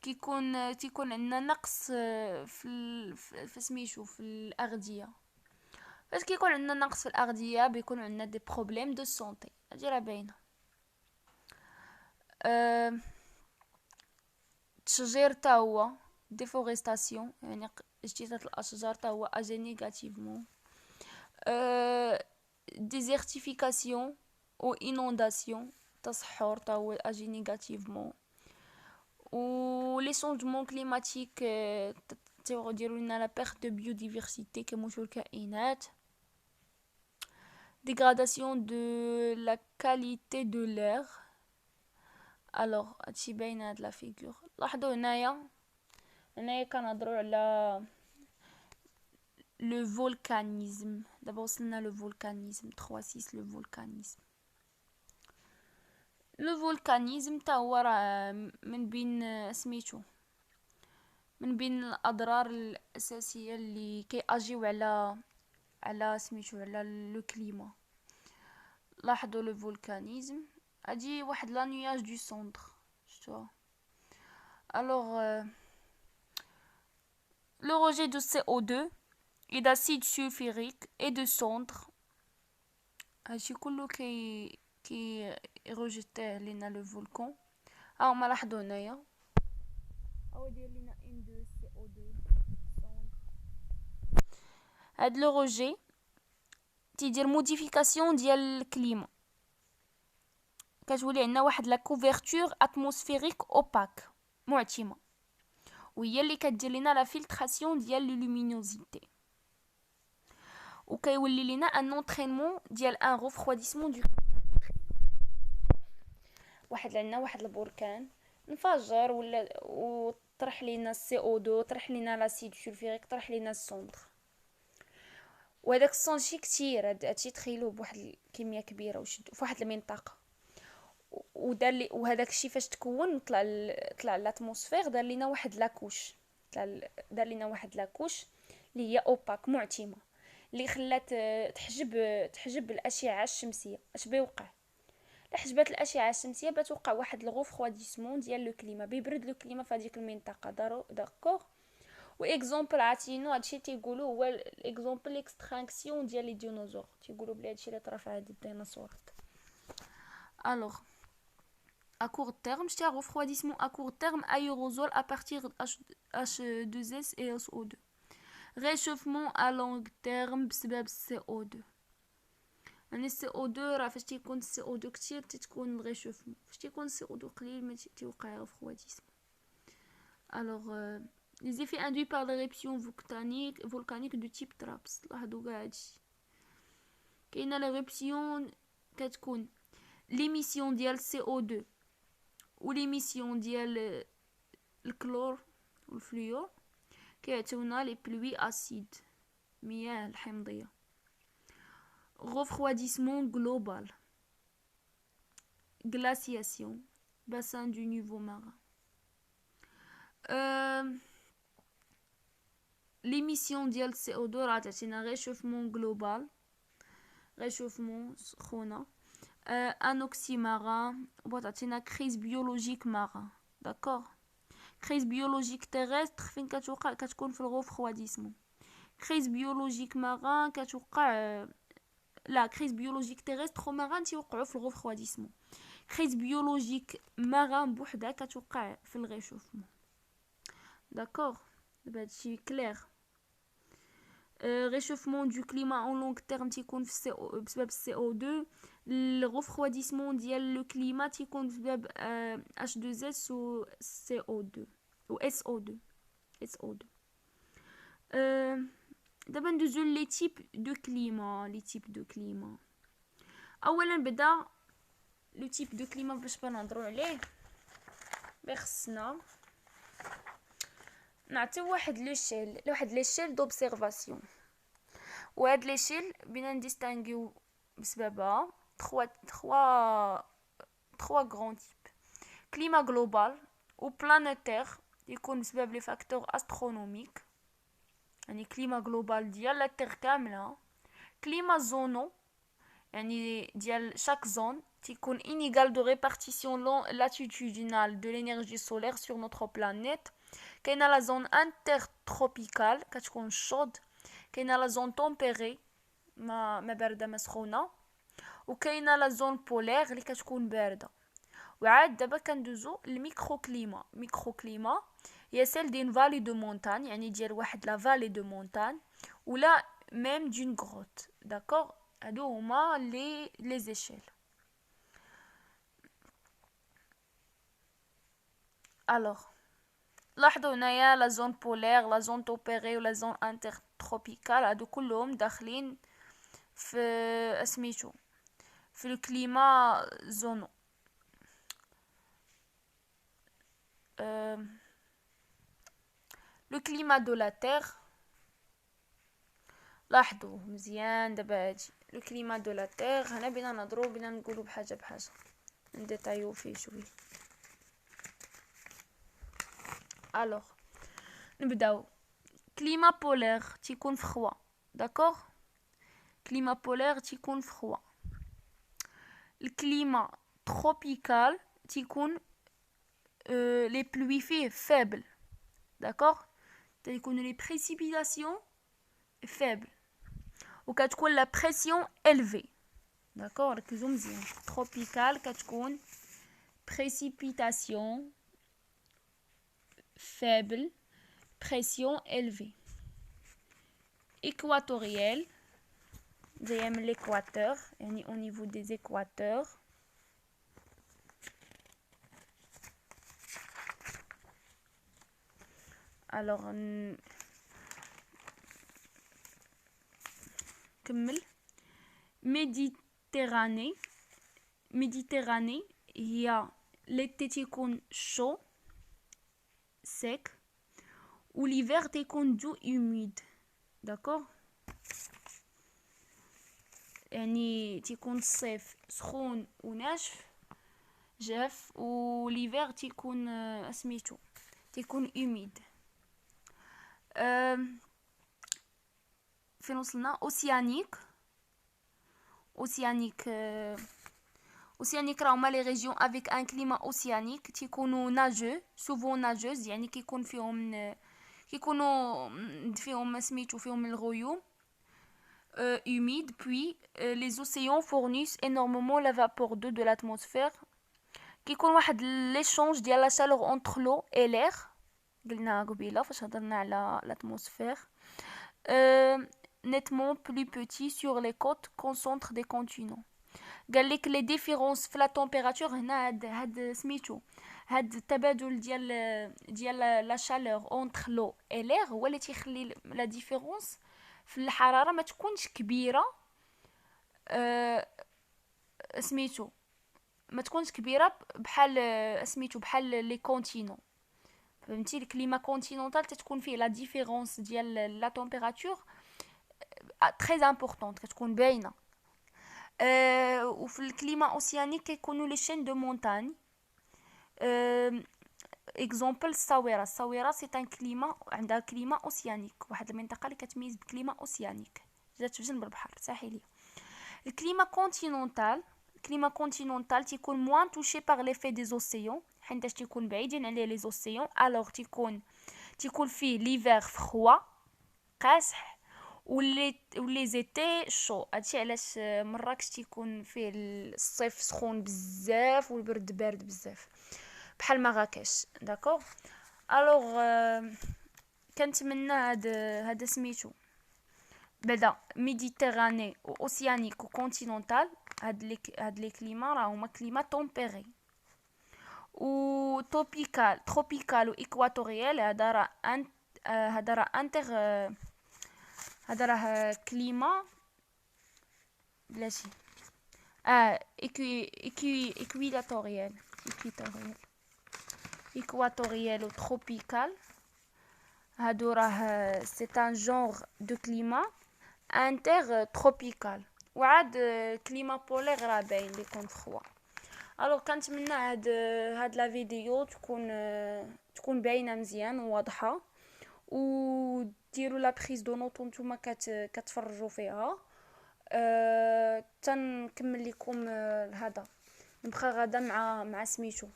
تيكون عندنا نقص في سميتو في الاغذيه. فاش كيكون عندنا نقص في الاغذيه بيكون عندنا دي بروبليم دو سونتي. هادي راه باينه. التشجير تا هو ديفورستاسيون، يعني اجتثاث الاشجار تا هو اجي نيجاتيفمون. ديزيرتيفيكاسيون او انونداسيون تصحر تا هو اجي نيجاتيفمون. و لي شونجمون كليماتيك تيديروا لنا لا بيرت دو بيوديفرسيتي كيموتوا الكائنات. dégradation de la qualité de l'air. alors هادشي باين هاد لا فيغور. لاحظوا هنايا كنهضروا على لو فولكانيزم. دابا وصلنا لو فولكانيزم 3.6. لو فولكانيزم تا هو راه من بين سميتو من بين الاضرار الاساسيه اللي كيأجيو على سميتو على لو كليما. لاحظوا لو فولكانيزم اجي واحد لا نياج دو سونتر شتو. alors le rejet de CO2 et d'acide sulfurique et de cendres هادشي كله كي ريجيتيه لينا لو فولكان. هما لاحظوا هنايا او دير لينا N2CO2 cendre. هاد لو روجي تيدير موديفيكاسيون ديال الكليما. كتولي عندنا واحد لا كوفرتور اتموسفيريك اوباك معتمه، وهي اللي كدير لنا لا فلتراسيون ديال لي لومينوزيتي، وكيولي لينا ان اونطرينمون ديال ان ريفرويديسمون دو. واحد عندنا واحد البركان انفجر ولا وطرح لينا السي او 2، طرح لينا لاسيد سولفيريك، طرح لينا السونتر، وهذاك السونتر شي كثير، هادشي تخيلوه بواحد الكميه كبيره وشدو فواحد المنطقه، ودار لي وهذاك الشيء فاش تكون طلع لاتموسفير، دار لينا واحد لاكوش، دار لينا واحد لاكوش اللي هي اوباك معتمه، اللي خلات تحجب الاشعه الشمسيه. اش بيوقع حجبات الاشعه الشمسيه بتوقع واحد الغوفرواديسمون ديال لو كليما، بيبرد لو كليما في هذيك المنطقه. داكوغ. واكزومبل عاطينو هادشي تيقولوا هو الاكزومبل اكستراكسيون ديال لي ديناصور، تيقولوا بلي هادشي اللي طرا في هاد الديناصورات. الوغ à court terme, c'est un refroidissement à court terme aérosol à partir de H2S et SO2. Réchauffement à long terme بسبب CO2. يعني CO2 راه فاش تيكون CO2 كتير تتكون الريشوفمون، فاش تيكون CO2 قليل ما تيوقع refroidissement. Alors les effets induits par l'éruption volcanique de type TRAPS. لاحظوا كاع هادشي. كاينه l'éruption كتكون l'émission ديال CO2 و ليميسيون ديال الكلور والفلور كيعطيونا لي بلوي اسيد، مياه الحمضيه. refroidissement global, glaciation, bassin du niveau marin. l'émission ديال CO2 راه تعطينا réchauffement global، réchauffement سخونه، un oxymarin، وتعطينا crise biologique marin. d'accord. crise biologique terrestre فين كتوقع؟ كتكون في الغوفرواديسمون. crise biologique marin كتوقع لا crise biologique terrestre وماران تيوقعوا في الغوفرواديسمون. crise biologique marin بوحدها كتوقع في الغيشوفمون. d'accord. دابا هادشي كلير. réchauffement du climat en long terme تيكون في بسبب CO2. الغوفرواديسمون ديال لو كليما تيكون بسبب H2S و CO2 و SO2. دابا ندوزو لي تيب دو كليما. اولا بدا لو تيب دو كليما باش بنهضروا عليه، خصنا نعطيو واحد ليشيل دوبسيرفاسيون، وهاد ليشيل بينا نديستانغيو بسببها 3 غران تيب. كليما جلوبال و بلانيتير يكون بسبب لي فاكتور استرونوميك، يعني كليما جلوبال ديال لا تير كامله. كليما زونو يعني ديال شاك زون تيكون inégal de répartition latitudinale de l'énergie solaire sur notre planète. كاينه لا زون انترتروبيكال كتكون شود، كاينه لا زون تومبيري ما بارده ما سخونه، وكاينه لا زون بولير اللي كتكون بارده. وعاد دابا كندوزو الميكرو كليما هي سيل دين فالي دو مونتان، يعني ديال واحد لا فالي دو مونتان ولا ميم دون غروت. داكوغ. هادو هما لي زيشيل. الوغ لاحظوا هنايا لا زون بولير، لا زون توبيري ولا زون انترتروبيكال، هادو كلهم داخلين في سميتو في الكليما زونو. لو كليما دو لا تير لاحظوا مزيان. دابا هادي لو كليما دو لا تير، هنا بينا نهضروا بينا نقولوا بحاجه نديتايو فيه شويه. الوغ نبداو. كليما بولير تيكون فخوا. داكوغ. كليما بولير تيكون فخوا. الكليما تروبيكال تيكون لي بلوي فيه فابل. داكوغ. تيكون لي بريسيبيتاسيون فابل وكتكون لا بريسيون élevée. داكوغ. ركزوا مزيان. تروبيكال كتكون بريسيبيتاسيون faible, pression élevée. Équatorielle, j'aime l'équateur, au niveau des équateurs. alors كمل. ميديتيراني هي l'été تيكون chaud sec و l'hiver تيكون doux humide. d'accord يعني تيكون الصيف سخون وناشف جاف و l'hiver تيكون سميتو تيكون humide. فين وصلنا؟ اوسيانيك راهما لي ريجيون افيك ان كليما اوسيانيك تيكونوا ناجو سوفون ناجوز يعني كيكون فيهم سميتو فيهم الغيوم humide. Puis les océans fournissent énormément la vapeur d'eau de l'atmosphère كيكون واحد l'échange ديال la chaleur entre l'eau et l'air قلنا قبيله فاش هضرنا على l'atmosphère nettement plus petit sur les côtes concentrent des continents. قال لك les différences في la température هنا هاد سميتو هاد التبادل ديال la chaleur entre l'eau et l'air هو اللي تيخلي la différence في الحراره ما تكونش كبيره سميتو ما تكونش كبيره بحال سميتو بحال لي كونتينون. فهمتي الكليما كونتينونتال تتكون فيه لا ديفيرونس ديال لا تمبيراتور تري امبورطونط كتكون باينه. وفي الكليما اوسيانيك كيكونوا لي شين دو مونتاني. اكزومبل الصويره سي ان كليما عندها كليما اوسيانيك واحد المنطقه اللي كتميز بكليما اوسيانيك جات في جنب البحر ساحليه. الكليما كونتينونتال تيكون موان توشي باغ ليفي دي اوسيون حيتاش تيكون بعيدين عليه لي اوسيون الوغ تيكون فيه ليفير فخوا قاصح ولي زيتي شو. هادشي علاش مراكش تيكون فيه الصيف سخون بزاف والبرد بارد بزاف بحال مراكش. داكوغ الوغ كنتمنى هذا سميتو بعدا ميديتيراني و اوسيانيك و كونتينونتال هاد لي كليما راهما كليما تومبيري. و تروبيكال و ايكواتوريال هذا راه كليما بلاتي ايكواتوريال و تروبيكال هادو راه سي ان جونغ دو كليما انتر تروبيكال. وعاد كليما بولير راه باين لي كون فخوا. الوغ كنتمنى هاد لا فيديو تكون باينه مزيان وواضحه وديروا لا بريز دو نوت نتوما كتفرجوا فيها. تنكمل لكم هذا نبقى غدا مع سميتو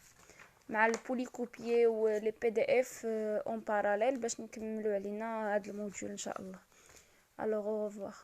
مع البوليكوبيي و لي بي دي اف اون باراليل باش نكملوا علينا هذا الموديول ان شاء الله. الوغ au revoir.